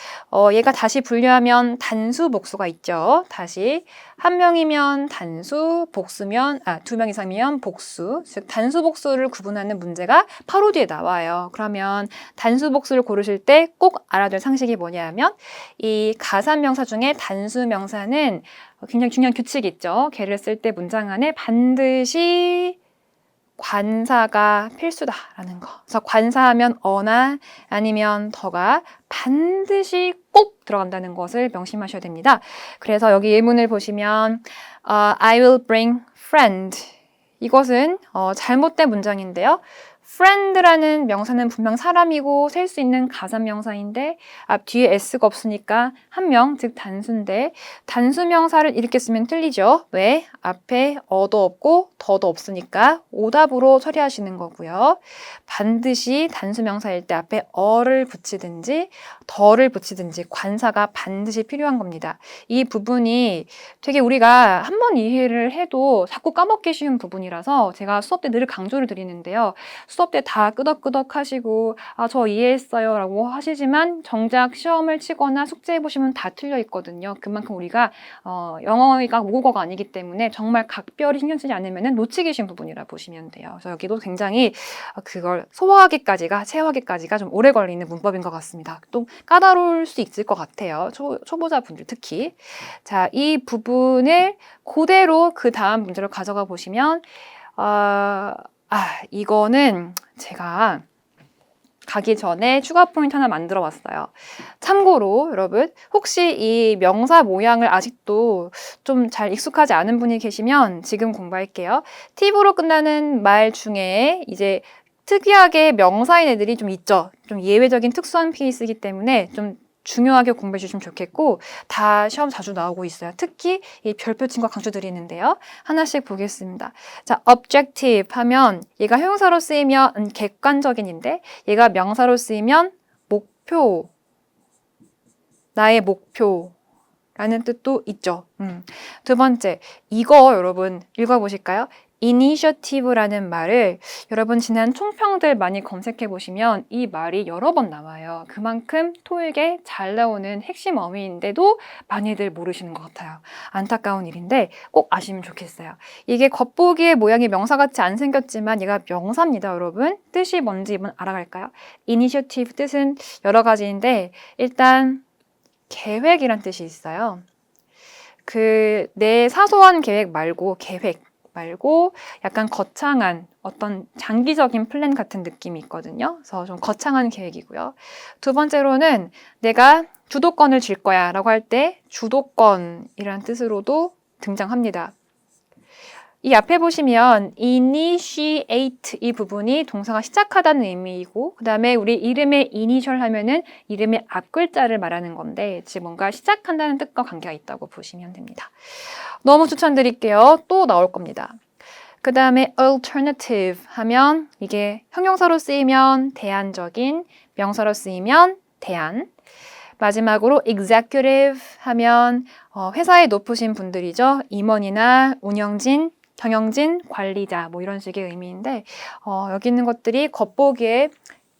얘가 다시 분류하면 단수, 복수가 있죠. 다시 한 명이면 단수, 복수면 두 명 이상이면 복수, 즉 단수, 복수를 구분하는 문제가 바로 뒤에 나와요. 그러면 단수, 복수를 고르실 때 꼭 알아야 될 상식이 뭐냐면 이 가산명사 중에 단수명사는 굉장히 중요한 규칙이 있죠. 걔를 쓸 때 문장 안에 반드시 관사가 필수다라는 거. 그래서 관사하면 어나 아니면 더가 반드시 꼭 들어간다는 것을 명심하셔야 됩니다. 그래서 여기 예문을 보시면 I will bring friend. 이것은 잘못된 문장인데요. friend라는 명사는 분명 사람이고 셀 수 있는 가산명사인데 앞 뒤에 s가 없으니까 한 명, 즉 단수인데 단수명사를 이렇게 쓰면 틀리죠. 왜? 앞에 어도 없고 더도 없으니까 오답으로 처리하시는 거고요. 반드시 단수명사일 때 앞에 어를 붙이든지 더를 붙이든지 관사가 반드시 필요한 겁니다. 이 부분이 되게 우리가 한 번 이해를 해도 자꾸 까먹기 쉬운 부분이라서 제가 수업 때 늘 강조를 드리는데요. 수업 때 다 끄덕끄덕 하시고 저 이해했어요 라고 하시지만 정작 시험을 치거나 숙제해 보시면 다 틀려 있거든요. 그만큼 우리가 영어가 모국어가 아니기 때문에 정말 각별히 신경 쓰지 않으면 놓치기 쉬운 부분이라 보시면 돼요. 그래서 여기도 굉장히 그걸 소화하기까지가 체화하기까지가 좀 오래 걸리는 문법인 것 같습니다. 또 까다로울 수 있을 것 같아요. 초보자분들 특히. 자, 이 부분을 그대로 그 다음 문제로 가져가 보시면 이거는 제가 가기 전에 추가 포인트 하나 만들어 왔어요. 참고로 여러분 혹시 이 명사 모양을 아직도 좀 잘 익숙하지 않은 분이 계시면 지금 공부할게요. 팁으로 끝나는 말 중에 이제 특이하게 명사인 애들이 좀 있죠. 좀 예외적인 특수한 케이스이기 때문에 좀 중요하게 공부해 주시면 좋겠고 다 시험 자주 나오고 있어요. 특히 이 별표 친구 강조 드리는데요. 하나씩 보겠습니다. 자, objective 하면 얘가 형용사로 쓰이면 객관적인인데 얘가 명사로 쓰이면 목표, 나의 목표라는 뜻도 있죠. 두 번째, 이거 여러분 읽어보실까요? initiative라는 말을 여러분 지난 총평들 많이 검색해 보시면 이 말이 여러 번 나와요. 그만큼 토익에 잘 나오는 핵심 어휘인데도 많이들 모르시는 것 같아요. 안타까운 일인데 꼭 아시면 좋겠어요. 이게 겉보기에 모양이 명사같이 안 생겼지만 얘가 명사입니다, 여러분. 뜻이 뭔지 한번 알아갈까요? initiative 뜻은 여러 가지인데 일단 계획이란 뜻이 있어요. 내 사소한 계획 말고 약간 거창한 어떤 장기적인 플랜 같은 느낌이 있거든요. 그래서 좀 거창한 계획이고요. 두 번째로는 내가 주도권을 쥘 거야 라고 할 때 주도권이라는 뜻으로도 등장합니다. 이 앞에 보시면 initiate 이 부분이 동사가 시작하다는 의미이고 그 다음에 우리 이름의 initial 하면은 이름의 앞글자를 말하는 건데 즉 뭔가 시작한다는 뜻과 관계가 있다고 보시면 됩니다. 너무 추천드릴게요. 또 나올 겁니다. 그 다음에 alternative 하면 이게 형용사로 쓰이면 대안적인, 명사로 쓰이면 대안. 마지막으로 executive 하면 회사에 높으신 분들이죠. 임원이나 운영진, 경영진, 관리자 뭐 이런 식의 의미인데 여기 있는 것들이 겉보기에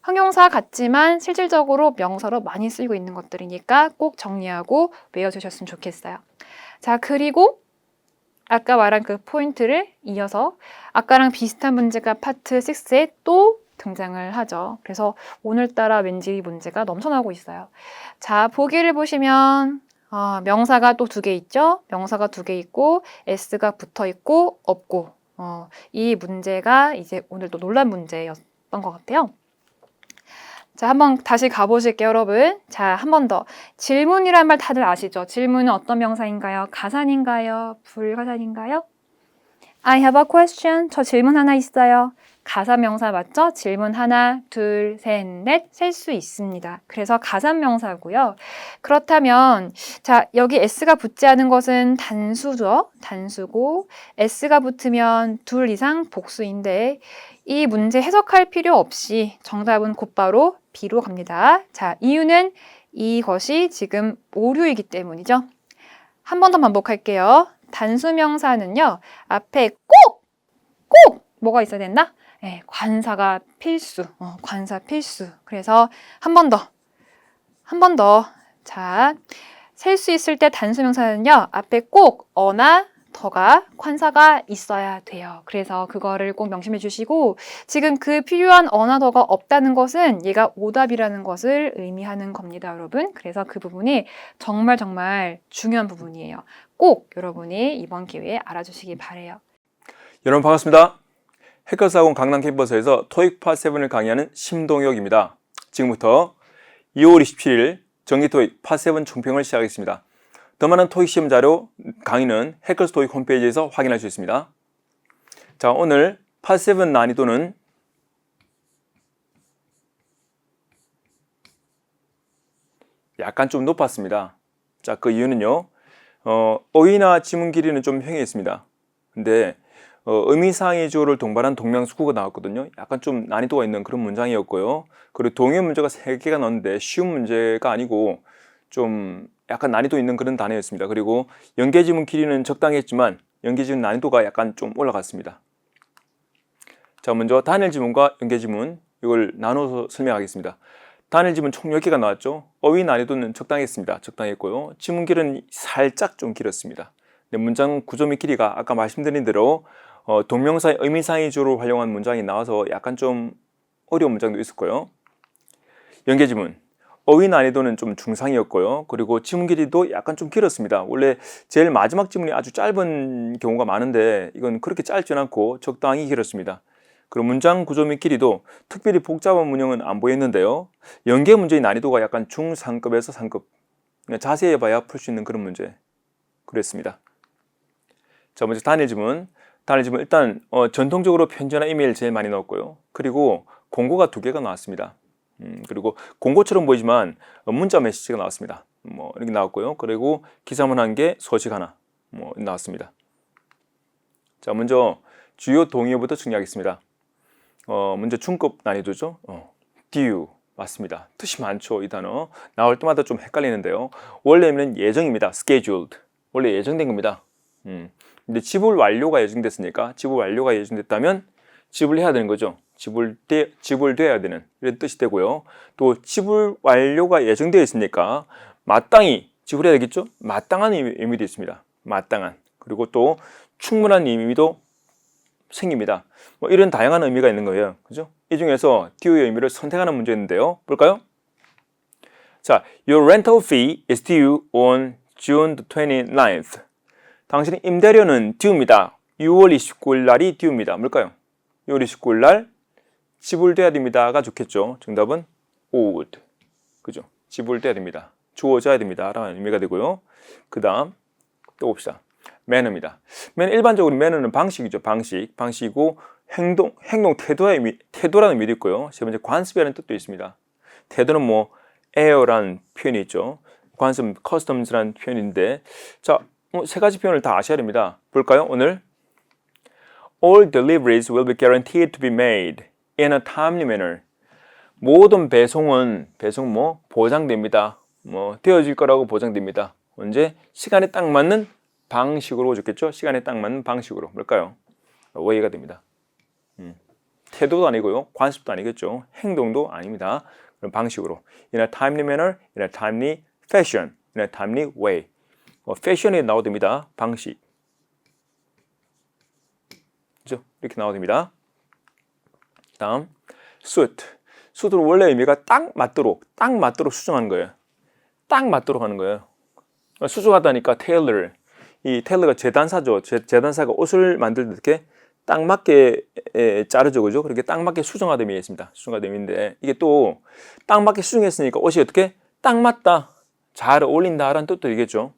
형용사 같지만 실질적으로 명사로 많이 쓰이고 있는 것들이니까 꼭 정리하고 외워주셨으면 좋겠어요. 자, 그리고 아까 말한 그 포인트를 이어서 아까랑 비슷한 문제가 파트 6에 또 등장을 하죠. 그래서 오늘따라 왠지 이 문제가 넘쳐나고 있어요. 자, 보기를 보시면 명사가 또 2개 있죠. 명사가 2개 있고 s가 붙어 있고 없고 이 문제가 이제 오늘 또 논란 문제였던 것 같아요. 자, 한번 다시 가보실게요, 여러분. 자, 한 번 더. 질문이란 말 다들 아시죠? 질문은 어떤 명사인가요? 가산인가요? 불가산인가요? I have a question. 저 질문 하나 있어요. 가사명사 맞죠? 질문 하나, 둘, 셋, 넷 셀 수 있습니다. 그래서 가사명사고요. 그렇다면 자, 여기 s가 붙지 않은 것은 단수죠. 단수고 s가 붙으면 둘 이상 복수인데 이 문제 해석할 필요 없이 정답은 곧바로 B로 갑니다. 자, 이유는 이것이 지금 오류이기 때문이죠. 한 번 더 반복할게요. 단수명사는요, 앞에 꼭 뭐가 있어야 된다? 네, 관사가 필수. 관사 필수. 그래서 한 번 더. 자, 셀 수 있을 때 단수명사는요, 앞에 꼭 어나 더가 관사가 있어야 돼요. 그래서 그거를 꼭 명심해 주시고, 지금 그 필요한 어나 더가 없다는 것은 얘가 오답이라는 것을 의미하는 겁니다, 여러분. 그래서 그 부분이 정말 중요한 부분이에요. 꼭 여러분이 이번 기회에 알아주시기 바래요. 여러분 반갑습니다. 해커스학원 강남 캠퍼스에서 토익 파7을 강의하는 심동혁입니다. 지금부터 2월 27일 정기 토익 파7 총평을 시작하겠습니다. 더 많은 토익 시험 자료 강의는 해커스 토익 홈페이지에서 확인할 수 있습니다. 자, 오늘 파7 난이도는 약간 좀 높았습니다. 자, 그 이유는요. 어휘나 지문 길이는 좀 평이했습니다. 근데 의미상의 주어를 동반한 동명수구가 나왔거든요. 약간 좀 난이도가 있는 그런 문장이었고요. 그리고 동의 문제가 3개가 나왔는데 쉬운 문제가 아니고 좀 약간 난이도 있는 그런 단어였습니다. 그리고 연계지문 길이는 적당했지만 연계지문 난이도가 약간 좀 올라갔습니다. 자, 먼저 단일지문과 연계지문 이걸 나눠서 설명하겠습니다. 단일지문 총 10개가 나왔죠. 어휘 난이도는 적당했습니다. 적당했고요. 지문 길이는 살짝 좀 길었습니다. 문장 구조 및 길이가 아까 말씀드린 대로 동명사의 의미상의 주어를 활용한 문장이 나와서 약간 좀 어려운 문장도 있었고요. 연계지문 어휘 난이도는 좀 중상이었고요. 그리고 지문 길이도 약간 좀 길었습니다. 원래 제일 마지막 지문이 아주 짧은 경우가 많은데 이건 그렇게 짧지 않고 적당히 길었습니다. 그리고 문장 구조 및 길이도 특별히 복잡한 문형은 안 보였는데요. 연계 문제의 난이도가 약간 중상급에서 상급, 자세히 봐야 풀 수 있는 그런 문제 그랬습니다. 자, 먼저 단일지문 일단 전통적으로 편지나 이메일 제일 많이 나왔고요. 그리고 공고가 2개가 나왔습니다. 그리고 공고처럼 보이지만 문자 메시지가 나왔습니다. 이렇게 나왔고요. 그리고 기사문 1개, 소식 하나 나왔습니다. 자, 먼저 주요 동의어부터 정리하겠습니다. 먼저 중급 난이도죠. due 맞습니다. 뜻이 많죠, 이 단어. 나올 때마다 좀 헷갈리는데요. 원래 의미는 예정입니다. scheduled 원래 예정된 겁니다. 근데 지불 완료가 예정됐으니까 지불 완료가 예정됐다면 지불해야 되는 거죠. 지불돼야 되는 이런 뜻이 되고요. 또 지불 완료가 예정되어 있으니까 마땅히 지불해야 되겠죠. 마땅한 의미도 있습니다. 마땅한. 그리고 또 충분한 의미도 생깁니다. 이런 다양한 의미가 있는 거예요. 그죠? 이 중에서 due의 의미를 선택하는 문제인데요. 볼까요? 자, your rental fee is due on June 29th. 당신의 임대료는 due입니다. 6월 29일 날이 due입니다. 뭘까요? 6월 29일 날 지불돼야 됩니다가 좋겠죠. 정답은 owed. 그죠? 지불돼야 됩니다. 주어져야 됩니다. 라는 의미가 되고요. 그 다음 또 봅시다. 매너입니다. 일반적으로 매너는 방식이죠. 방식이고 행동, 태도라는 의미도 있고요. 세 번째 관습이라는 뜻도 있습니다. 태도는 air라는 표현이 있죠. 관습, customs라는 표현인데, 자, 3가지 표현을 다 아셔야 됩니다. 볼까요? 오늘 All deliveries will be guaranteed to be made in a timely manner. 모든 배송은 보장됩니다. 되어질 거라고 보장됩니다. 언제? 시간에 딱 맞는 방식으로 좋겠죠? 시간에 딱 맞는 방식으로. 뭘까요? way가 됩니다. 태도도 아니고요. 관습도 아니겠죠. 행동도 아닙니다. 그런 방식으로. In a timely manner, in a timely fashion, in a timely way. 패션이 나와도 됩니다. 방식. 그죠? 이렇게 나와도 됩니다. 다음, suit. suit는 원래 의미가 딱 맞도록 수정하는 거예요. 딱 맞도록 하는 거예요. 수정하다니까 tailor. 이 테일러가 재단사죠. 재단사가 옷을 만들 때 이렇게 딱 맞게 자르죠. 그죠? 그렇게 딱 맞게 수정하다 의미가 있습니다. 수정하다 의미인데 이게 또 딱 맞게 수정했으니까 옷이 어떻게 딱 맞다, 잘 어울린다라는 뜻도 되겠죠.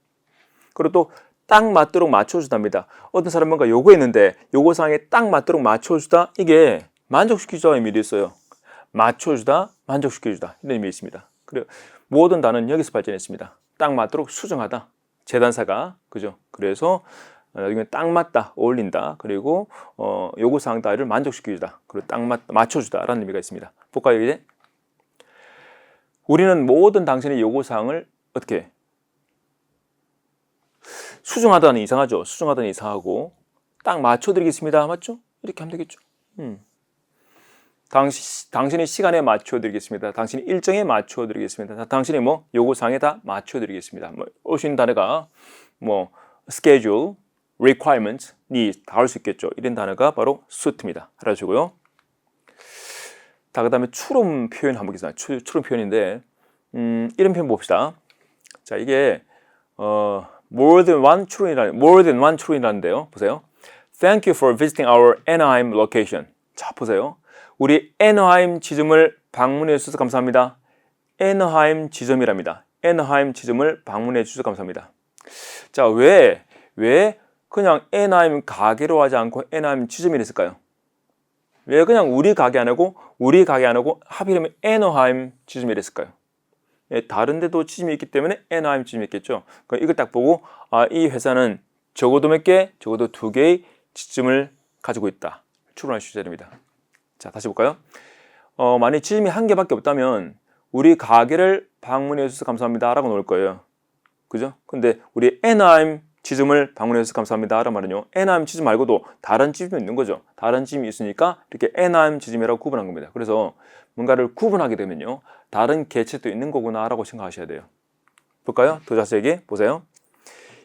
그리고 또 딱 맞도록 맞춰주답니다. 어떤 사람은 뭔가 요구했는데 요구사항에 딱 맞도록 맞춰주다, 이게 만족시키주다의 의미도 있어요. 맞춰주다, 만족시켜주다 이런 의미 있습니다. 그리고 모든 단어는 여기서 발전했습니다. 딱 맞도록 수정하다. 재단사가 그죠? 그래서 여기는 딱 맞다, 어울린다. 그리고 요구사항 따위를 만족시켜주다. 그리고 딱 맞춰주다라는 의미가 있습니다. 볼까요 이제? 우리는 모든 당신의 요구사항을 어떻게 수정하다는 이상하죠. 수정하다는 이상하고 딱 맞춰드리겠습니다. 맞죠? 이렇게 하면 되겠죠. 당신의 시간에 맞춰드리겠습니다. 당신의 일정에 맞춰드리겠습니다. 당신의 뭐 요구사항에 다 맞춰드리겠습니다. 뭐 오신 단어가 뭐 schedule, requirement, need 다 할 수 있겠죠. 이런 단어가 바로 suit입니다. 알아주고요. 그 다음에 추론 표현 한번 보겠습니다. 추론 표현인데 이런 표현 봅시다. 자 이게 more than one 추론이라는데요. 보세요. Thank you for visiting our Anaheim location. 자 보세요. 우리 애너하임 지점을 방문해 주셔서 감사합니다. 애너하임 지점이랍니다. 애너하임 지점을 방문해 주셔서 감사합니다. 자, 왜 그냥 애너하임 가게로 하지 않고 애너하임 지점이 됐을까요? 왜 그냥 우리 가게 안 하고 하필이면 애너하임 지점이 됐을까요? 다른 데도 지점이 있기 때문에 애너하임 지점이 있겠죠. 그러니까 이걸 딱 보고 이 회사는 적어도 몇 개? 적어도 2개의 지점을 가지고 있다. 추론할 수 있어야 됩니다. 자, 다시 볼까요? 만약 지점이 1개밖에 없다면 우리 가게를 방문해 주셔서 감사합니다 라고 놓을 거예요. 그죠? 근데 우리 애너하임 지점을 방문해 주셔서 감사합니다 라는 말은요, 애너하임 지점 말고도 다른 지점이 있는 거죠. 다른 지점이 있으니까 이렇게 애너하임 지점이라고 구분한 겁니다. 그래서 뭔가를 구분하게 되면요, 다른 개체도 있는 거구나 라고 생각하셔야 돼요. 볼까요? 더 자세하게 보세요.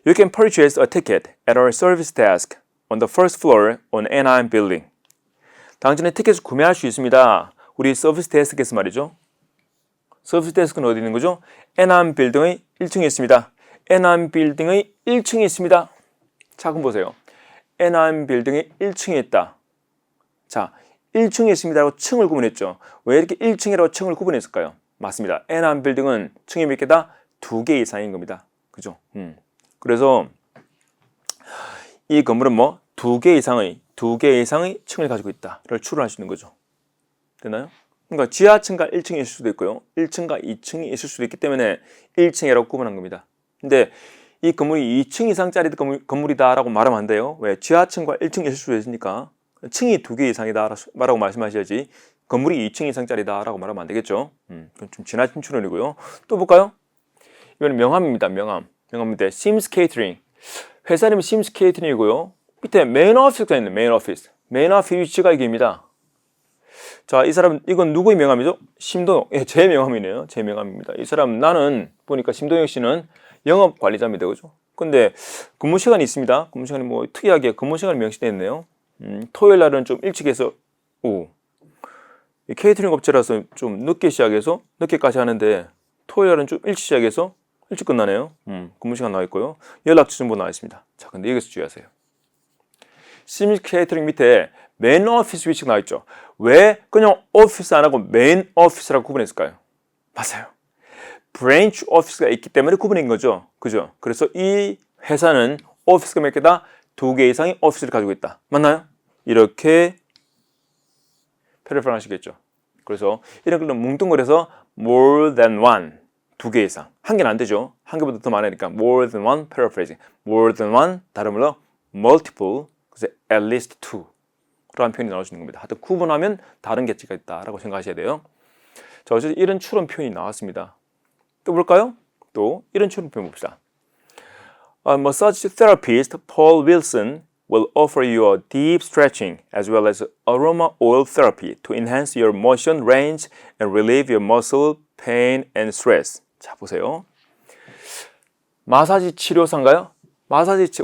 You can purchase a ticket at our service desk on the first floor on Anaheim building. 당신의 티켓을 구매할 수 있습니다. 우리 서비스 데스크에서 말이죠. 서비스 데스크는 어디 있는 거죠? 애나임 빌딩의 1층에 있습니다. 애나임 빌딩의 1층에 있습니다. 자, 그럼 보세요. 애나임 빌딩의 1층에 있다. 자, 1층에 있습니다라고 층을 구분했죠. 왜 이렇게 1층이라고 층을 구분했을까요? 맞습니다. 애나임 빌딩은 층이 몇 개다? 2개 이상인 겁니다. 그죠? 그래서 이 건물은 뭐 2개 이상의 층을 가지고 있다를 추론할 수 있는 거죠. 되나요? 그러니까 지하층과 1층이 있을 수도 있고요. 1층과 2층이 있을 수도 있기 때문에 1층이라고 구분한 겁니다. 근데 이 건물이 2층 이상짜리 건물이다라고 말하면 안 돼요. 왜? 지하층과 1층이 있을 수도 있으니까 층이 2개 이상이다라고 말씀하셔야지 건물이 2층 이상짜리다라고 말하면 안 되겠죠. 그건 좀 지나친 추론이고요. 또 볼까요? 이거는 명함입니다. 명함인데 Sims Catering. 회사 이름이 Sims Catering이고요. 밑에 메인 오피스가 있는 메인 오피스 위치가 이게입니다. 자, 이 사람 이건 누구의 명함이죠? 심동혁. 예, 제 명함이네요. 제 명함입니다. 이 사람 나는 보니까 심동혁 씨는 영업 관리자입니다. 그죠? 근데 근무 시간이 있습니다. 근무 시간이 뭐 특이하게 근무 시간이 명시되어 있네요. 토요일 날은 좀 일찍 해서 케이터링 업체라서 좀 늦게 시작해서 늦게까지 하는데 토요일 날은 좀 일찍 시작해서 일찍 끝나네요. 근무 시간 나와 있고요. 연락처 정보 나와 있습니다. 자, 근데 여기서 주의하세요. 시미스 케이터링 밑에 메인 오피스 위치가 나와 있죠. 왜 그냥 오피스 안 하고 메인 오피스라고 구분했을까요? 맞아요. 브랜치 오피스가 있기 때문에 구분한 거죠. 그죠? 그래서 이 회사는 오피스가 몇 개다? 2개 이상의 오피스를 가지고 있다. 맞나요? 이렇게 패러프레이즈 하시겠죠. 그래서 이런 걸로 뭉뚱그려서 more than one, 2개 이상. 한 개는 안 되죠. 한 개보다 더 많으니까 more than one paraphrasing. more than one, 다른 말로 multiple, 그래서 at least two 라는 표현이 나올 수 있는 겁니다. 하여튼 구분하면 다른 개체가 있다라고 생각하셔야 돼요. 자, 어쨌든 이런 추론 표현이 나왔습니다. 또 볼까요? 또 이런 추론 표현 봅시다. A massage therapist Paul Wilson will offer you a deep stretching as well as aroma oil therapy to enhance your motion range and relieve your muscle pain and stress. 자, 보세요. 마사지 치료사인가요?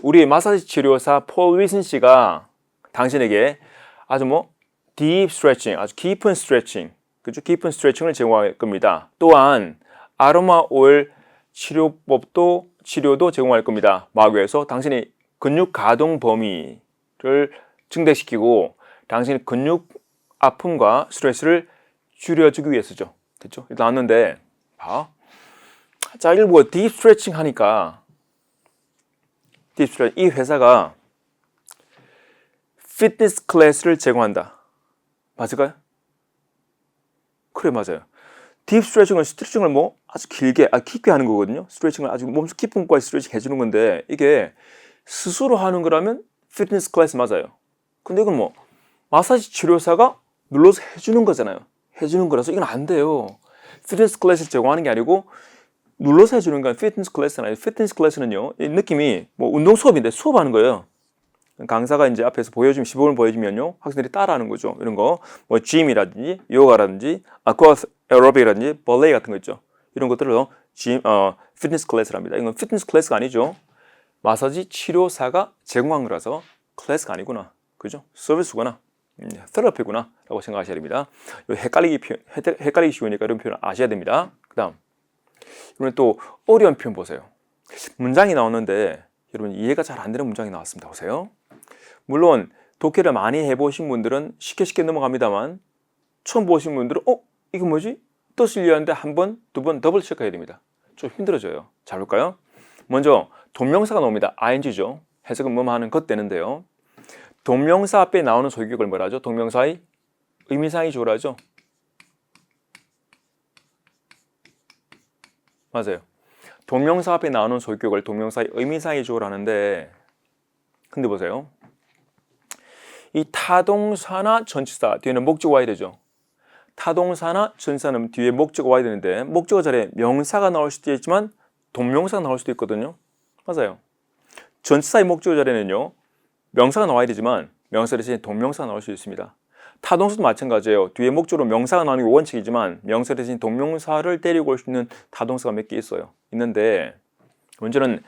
우리 마사지 치료사 폴 윌슨 씨가 당신에게 아주 deep stretching, 아주 깊은 스트레칭, 그죠? 깊은 스트레칭을 제공할 겁니다. 또한 아로마 오일 치료도 제공할 겁니다. 막 위해서 당신의 근육 가동 범위를 증대시키고 당신의 근육 아픔과 스트레스를 줄여주기 위해서죠. 됐죠? 나왔는데 자, 일부 딥 스트레칭 하니까 이 회사가 피트니스 클래스를 제공한다. 맞을까요? 그래, 맞아요. 딥 스트레칭을 뭐 아주 깊게 하는 거거든요. 스트레칭을 아주 몸속 깊은 곳까지 스트레칭 해주는 건데, 이게 스스로 하는 거라면 피트니스 클래스 맞아요. 근데 이건 뭐 마사지 치료사가 눌러서 해주는 거잖아요. 해주는 거라서 이건 안 돼요. 피트니스 클래스를 제공하는 게 아니고 눌러서 해주는 건 피트니스 클래스는 아니에요. 피트니스 클래스는요, 이 느낌이 뭐 운동 수업인데 수업하는 거예요. 강사가 이제 앞에서 시범을 보여주면요, 학생들이 따라하는 거죠. 이런 거, 뭐 짐이라든지 요가라든지 아쿠아 에어로빅이라든지 발레 같은 거 있죠. 이런 것들을 피트니스 클래스랍니다. 이건 피트니스 클래스가 아니죠. 마사지 치료사가 제공한 거라서 클래스가 아니구나, 그죠? 서비스구나, 테라피구나 라고 생각하셔야 됩니다. 헷갈리기 쉬우니까 이런 표현 아셔야 됩니다. 그 다음, 이번엔 또 어려운 표현 보세요. 문장이 나오는데 여러분 이해가 잘 안 되는 문장이 나왔습니다. 보세요. 물론 독해를 많이 해보신 분들은 쉽게 넘어갑니다만, 처음 보신 분들은 이거 뭐지? 뜻을 이해하는데 한 번, 두 번 더블 체크해야 됩니다. 좀 힘들어져요. 잘 볼까요? 먼저 동명사가 나옵니다. ing죠. 해석은 뭐뭐 하는 것 되는데요. 동명사 앞에 나오는 소유격을 뭐라 하죠? 동명사의 의미상의 주어라 하죠. 맞아요. 동명사 앞에 나오는 소유격을 동명사의 의미상의 주어라 하는데, 근데 보세요. 이 타동사나 전치사 뒤에는 목적어 와야 되죠. 타동사나 전치사는 뒤에 목적어 와야 되는데, 목적어 자리에 명사가 나올 수도 있지만 동명사가 나올 수도 있거든요. 맞아요. 전치사의 목적어 자리에는요, 명사가 나와야 되지만 명사 대신에 동명사가 나올 수 있습니다. 타동사도 마찬가지예요. 뒤에 목적으로 명사가 나오는 게 원칙이지만 명사 대신 동명사를 데리고 올 수 있는 타동사가 몇 개 있는데, 문제는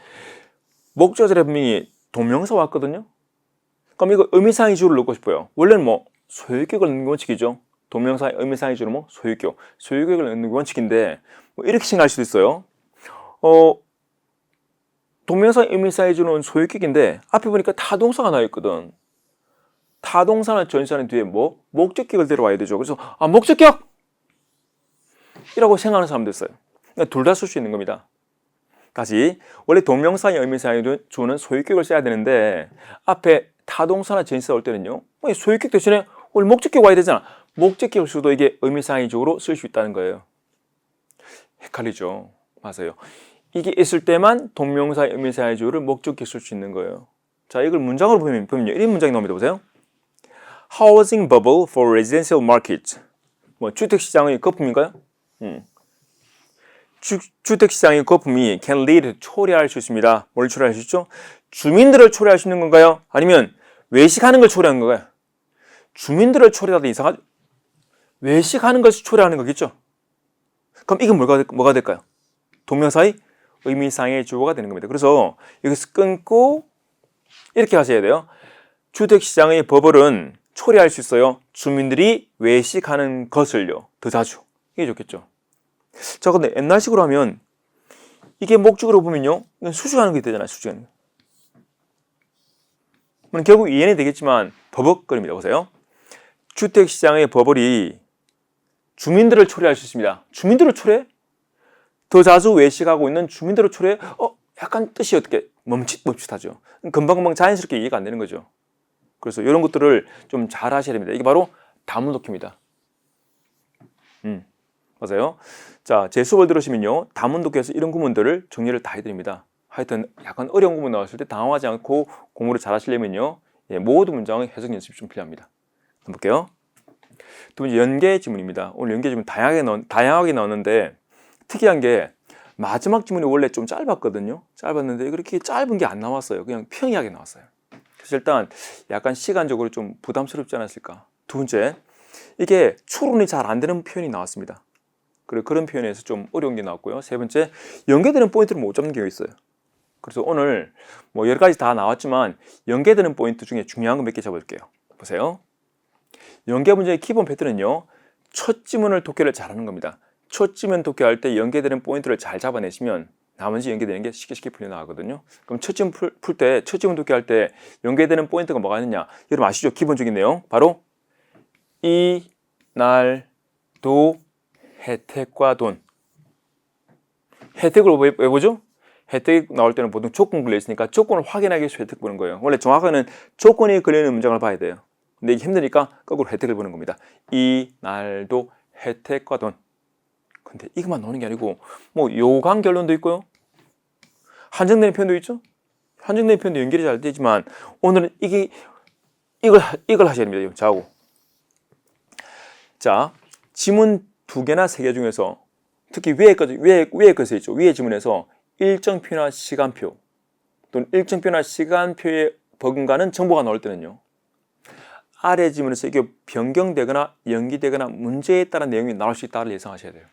목적어 자리에 분명히 동명사 왔거든요. 그럼 이거 의미상의 주어를 넣고 싶어요. 원래는 뭐 소유격을 넣는 게 원칙이죠. 동명사의 의미상의 주어는 뭐 소유격을 넣는 게 원칙인데, 뭐 이렇게 생각할 수도 있어요. 동명사의 의미상의 주어는 소유격인데 앞에 보니까 타동사가 나와 있거든. 타동사나 전치사는 뒤에 뭐 목적격을 데려와야 되죠. 그래서 목적격! 이라고 생각하는 사람도 있어요. 그러니까 둘 다 쓸 수 있는 겁니다. 다시, 원래 동명사의 의미상의 주어는 소유격을 써야 되는데 앞에 타동사나 전치사 올 때는요, 소유격 대신에 원래 목적격 와야 되잖아. 목적격을 써도 이게 의미상의 주어로 쓸 수 있다는 거예요. 헷갈리죠? 맞아요. 이게 있을 때만 동명사의 의미상의 주어를 목적격 쓸 수 있는 거예요. 자, 이걸 문장으로 보면요, 이런 문장이 나옵니다. 보세요. Housing bubble for residential market. 뭐 주택시장의 거품인가요? 주택시장의 거품이 can lead, 초래할 수 있습니다. 뭘 초래할 수 있죠? 주민들을 초래할 수 있는 건가요? 아니면 외식하는 걸 초래하는 건가요? 주민들을 초래하다 이상하죠? 외식하는 것을 초래하는 거겠죠? 그럼 이건 뭐가 될까요? 동명사의 의미상의 주어가 되는 겁니다. 그래서 여기서 끊고 이렇게 하셔야 돼요. 주택시장의 버블은 초래할 수 있어요. 주민들이 외식하는 것을요. 더 자주. 이게 좋겠죠. 자, 근데 옛날식으로 하면 이게 목적으로 보면요, 이건 수식하는 게 되잖아요. 수식하는 거. 결국 이해는 되겠지만 버벅거립니다. 보세요. 주택시장의 버블이 주민들을 초래할 수 있습니다. 주민들을 초래해? 더 자주 외식하고 있는 주민들을 초래해? 약간 뜻이 어떻게 멈칫멈칫하죠. 금방금방 자연스럽게 이해가 안 되는 거죠. 그래서 이런 것들을 좀 잘 하셔야 됩니다. 이게 바로 다문독해입니다. 맞아요. 자, 제 수업을 들으시면요, 다문독해에서 이런 구문들을 정리를 다 해드립니다. 하여튼 약간 어려운 구문 나왔을 때 당황하지 않고 공부를 잘 하시려면요, 모든 문장의 해석 연습이 좀 필요합니다. 한번 볼게요. 두 번째, 연계 지문입니다. 오늘 연계 지문 다양하게 나오는데 특이한 게 마지막 지문이 원래 좀 짧았거든요. 짧았는데 그렇게 짧은 게 안 나왔어요. 그냥 평이하게 나왔어요. 그래서 일단 약간 시간적으로 좀 부담스럽지 않았을까. 두 번째, 이게 추론이 잘 안 되는 표현이 나왔습니다. 그리고 그런 표현에서 좀 어려운 게 나왔고요. 세 번째, 연계되는 포인트를 못 잡는 경우가 있어요. 그래서 오늘 뭐 여러 가지 다 나왔지만 연계되는 포인트 중에 중요한 거 몇 개 잡아볼게요. 보세요. 연계 문제의 기본 패턴은요, 첫 지문을 독해를 잘하는 겁니다. 첫 지문 독해할 때 연계되는 포인트를 잘 잡아내시면 나머지 연계되는 게 쉽게 풀려 나가거든요. 그럼 첫 지문 풀 때, 첫 지문 독해할 때 연계되는 포인트가 뭐가 있느냐? 여러분 아시죠? 기본적인 내용. 바로 이, 날, 도, 혜택과 돈. 혜택을 왜 보죠? 혜택이 나올 때는 보통 조건 걸려 있으니까 조건을 확인하기 위해서 혜택 보는 거예요. 원래 정확하게는 조건이 걸려있는 문장을 봐야 돼요. 근데 이게 힘드니까 거꾸로 혜택을 보는 겁니다. 이날도 혜택과 돈. 근데 이것만 나오는 게 아니고 뭐 요강 결론도 있고요. 한정되는 표현도 있죠. 한정되는 표현도 연결이 잘 되지만 오늘은 이걸 하셔야 됩니다. 자하고. 자, 지문 2개나 3개 중에서 특히 위에 것에 있죠. 위에 지문에서 일정표나 시간표 또는 일정표나 시간표에 버금가는 정보가 나올 때는요. 아래 지문에서 이게 변경되거나 연기되거나 문제에 따른 내용이 나올 수 있다를 예상하셔야 돼요.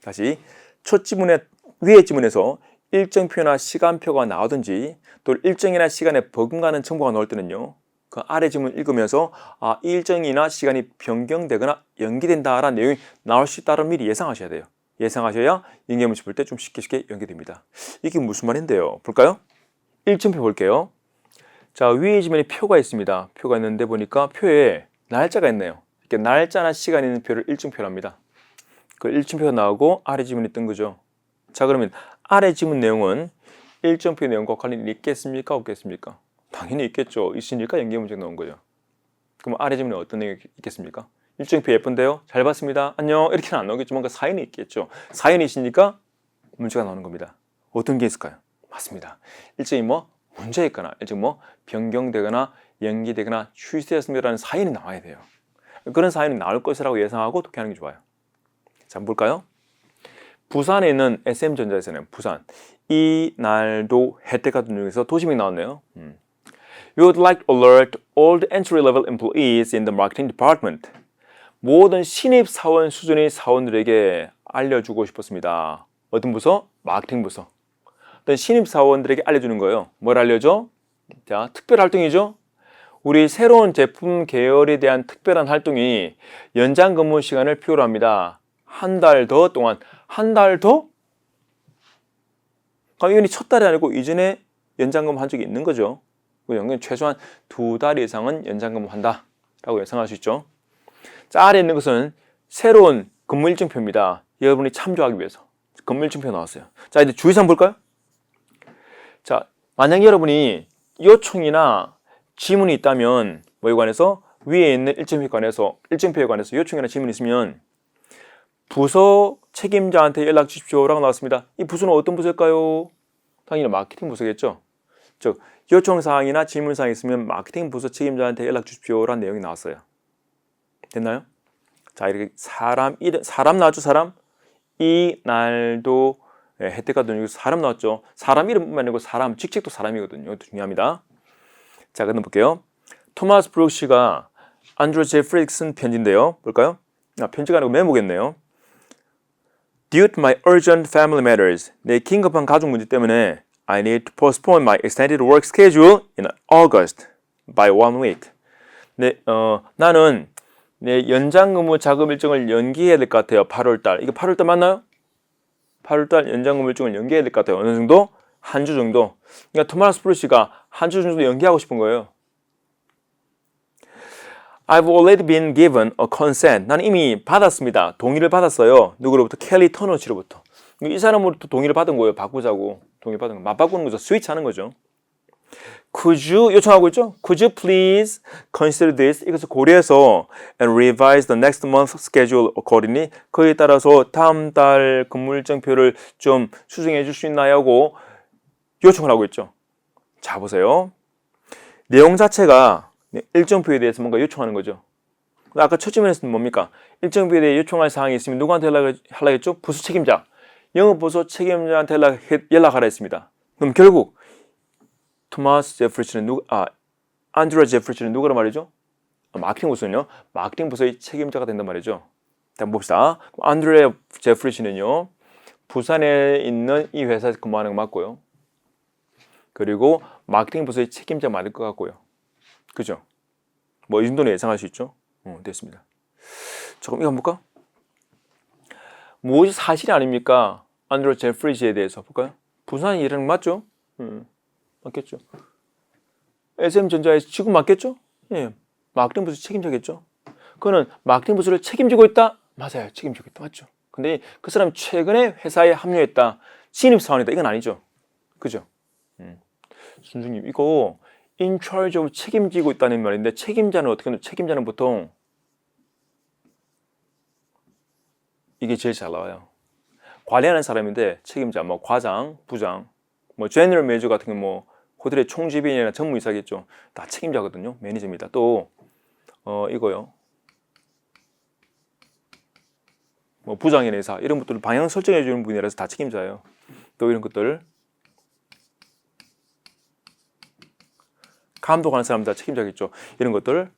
다시 첫 지문에 위에 지문에서 일정표나 시간표가 나오든지 또 일정이나 시간에 버금가는 정보가 나올 때는요. 그 아래 지문 읽으면서 이 일정이나 시간이 변경되거나 연기된다라는 내용이 나올 수 있다는 미리 예상하셔야 돼요. 예상하셔야 연계문제 볼 때 좀 쉽게 연계됩니다. 이게 무슨 말인데요? 볼까요? 일정표 볼게요. 자, 위에 지문에 표가 있습니다. 표가 있는데 보니까 표에 날짜가 있네요. 이렇게 날짜나 시간이 있는 표를 일정표로 합니다. 그 일정표가 나오고 아래 지문이 뜬 거죠. 자, 그러면 아래 지문 내용은 일정표 내용과 관련이 있겠습니까? 없겠습니까? 당연히 있겠죠. 있으니까 연계문제가 나온 거죠. 그럼 아래 지문에 어떤 내용이 있겠습니까? 일정표 예쁜데요? 잘 봤습니다. 안녕. 이렇게는 안 나오겠지만 그 사연이 있겠죠. 사연이 있으니까 문제가 나오는 겁니다. 어떤 게 있을까요? 맞습니다. 일정이 뭐 문제 있거나 일정 뭐 변경되거나 연기되거나 취소되었습니다라는 사연이 나와야 돼요. 그런 사연이 나올 것이라고 예상하고 독해하는 게 좋아요. 자, 한번 볼까요? 부산에 있는 SM전자에서는 부산 이날도 혜택 같은 중에서 도시명이 나왔네요. We would like to alert all the entry-level employees in the marketing department. 모든 신입 사원 수준의 사원들에게 알려주고 싶었습니다. 어떤 부서? 마케팅 부서. 어떤 신입 사원들에게 알려주는 거예요. 뭘 알려줘? 자, 특별 활동이죠. 우리 새로운 제품 계열에 대한 특별한 활동이 연장 근무 시간을 필요로 합니다. 한 달 더 동안. 한 달 더? 그럼 이건 첫 달이 아니고 이전에 연장 근무한 적이 있는 거죠. 최소한 2달 이상은 연장 근무한다 라고 예상할 수 있죠. 자, 아래에 있는 것은 새로운 근무 일정표입니다. 여러분이 참조하기 위해서 근무 일정표 나왔어요. 자, 이제 주의사항 볼까요? 자, 만약 여러분이 요청이나 지문이 있다면 뭐에 관해서 위에 있는 일정표에 관해서 요청이나 지문이 있으면 부서 책임자한테 연락 주십시오라고 나왔습니다. 이 부서는 어떤 부서일까요? 당연히 마케팅 부서겠죠. 즉 요청사항이나 질문사항이 있으면 마케팅 부서 책임자한테 연락 주십시오라는 내용이 나왔어요. 됐나요? 자, 이렇게 사람 나왔죠? 사람? 이 날도 혜택과 돈 중에서 사람 나왔죠? 사람 이름뿐만 아니고 사람, 직책도 사람이거든요. 이것도 중요합니다. 자, 그럼 볼게요. 토마스 브룩시가 안드루 제프리에게 쓴 편지인데요. 볼까요? 편지가 아니고 메모겠네요. Due to my urgent family matters, 내 긴급한 가족 문제 때문에 I need to postpone my extended work schedule in August by 1 week. 나는 내 연장 근무 작업 일정을 연기해야 될 것 같아요. 8월달. 이거 8월달 맞나요? 8월달 연장 근무 일정을 연기해야 될 것 같아요. 어느 정도? 한 주 정도. 그러니까 토마스 브루시가 한 주 정도 연기하고 싶은 거예요. I've already been given a consent. 나는 이미 받았습니다. 동의를 받았어요. 누구로부터? 켈리 터너 씨로부터. 이 사람으로부터 동의를 받은 거예요. 바꾸자고. 동의 받은 거. 맞바꾸는 거죠. 스위치 하는 거죠. Could you, 요청하고 있죠? Could you please consider this? 이것을 고려해서 and revise the next month's schedule accordingly. 그에 따라서 다음 달 근무 일정표를 좀 수정해 줄 수 있나요? 하고 요청을 하고 있죠. 자, 보세요. 내용 자체가 일정표에 대해서 뭔가 요청하는 거죠. 아까 첫 질문에서는 뭡니까? 일정표에 대해 요청할 사항이 있으면 누구한테 하려고 했죠? 부서 책임자. 영업부서 책임자한테 연락하라 했습니다. 그럼 결국 토마스 제프리치는 안드레 제프리치는 누구란 말이죠? 마케팅 부서는요. 마케팅 부서의 책임자가 된단 말이죠. 한번 봅시다. 안드레 제프리치는요. 부산에 있는 이 회사에서 근무하는 거 맞고요. 그리고 마케팅 부서의 책임자 맞을 것 같고요. 그죠? 뭐 이 정도는 예상할 수 있죠? 됐습니다. 자, 그럼 이거 한번 볼까? 무엇이 사실이 아닙니까? 안드레 제프리치에 대해서 볼까요? 부산에 일하는 거 맞죠? 맞겠죠. SM전자에서 지금 맞겠죠? 예, 마케팅 부서 책임자겠죠. 그는 마케팅 부서를 책임지고 있다? 맞아요. 책임지고 있다. 맞죠. 근데 그 사람이 최근에 회사에 합류했다. 신입사원이다. 이건 아니죠. 그죠? 순중님, 이거 in charge of 책임지고 있다는 말인데 책임자는 어떻게 하면 책임자는 보통 이게 제일 잘 나와요. 관리하는 사람인데 책임자, 뭐 과장, 부장, 뭐 제너럴 매니저 같은 경우 뭐 호텔의 총지배인이나 전무이사겠죠. 다 책임자거든요. 매니저입니다. 또 이거요. 뭐 부장이나 이사 이런 것들 방향 설정해 주는 분이라서 다 책임자예요. 또 이런 것들 감독하는 사람 다 책임자겠죠. 이런 것들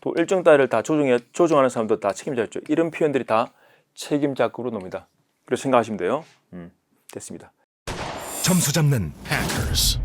또 일정 따위를 다 조정하는 사람도 다 책임자겠죠. 이런 표현들이 다 책임자급으로 놉니다. 그렇게 생각하시면 돼요. 됐습니다. 점수 잡는 hackers.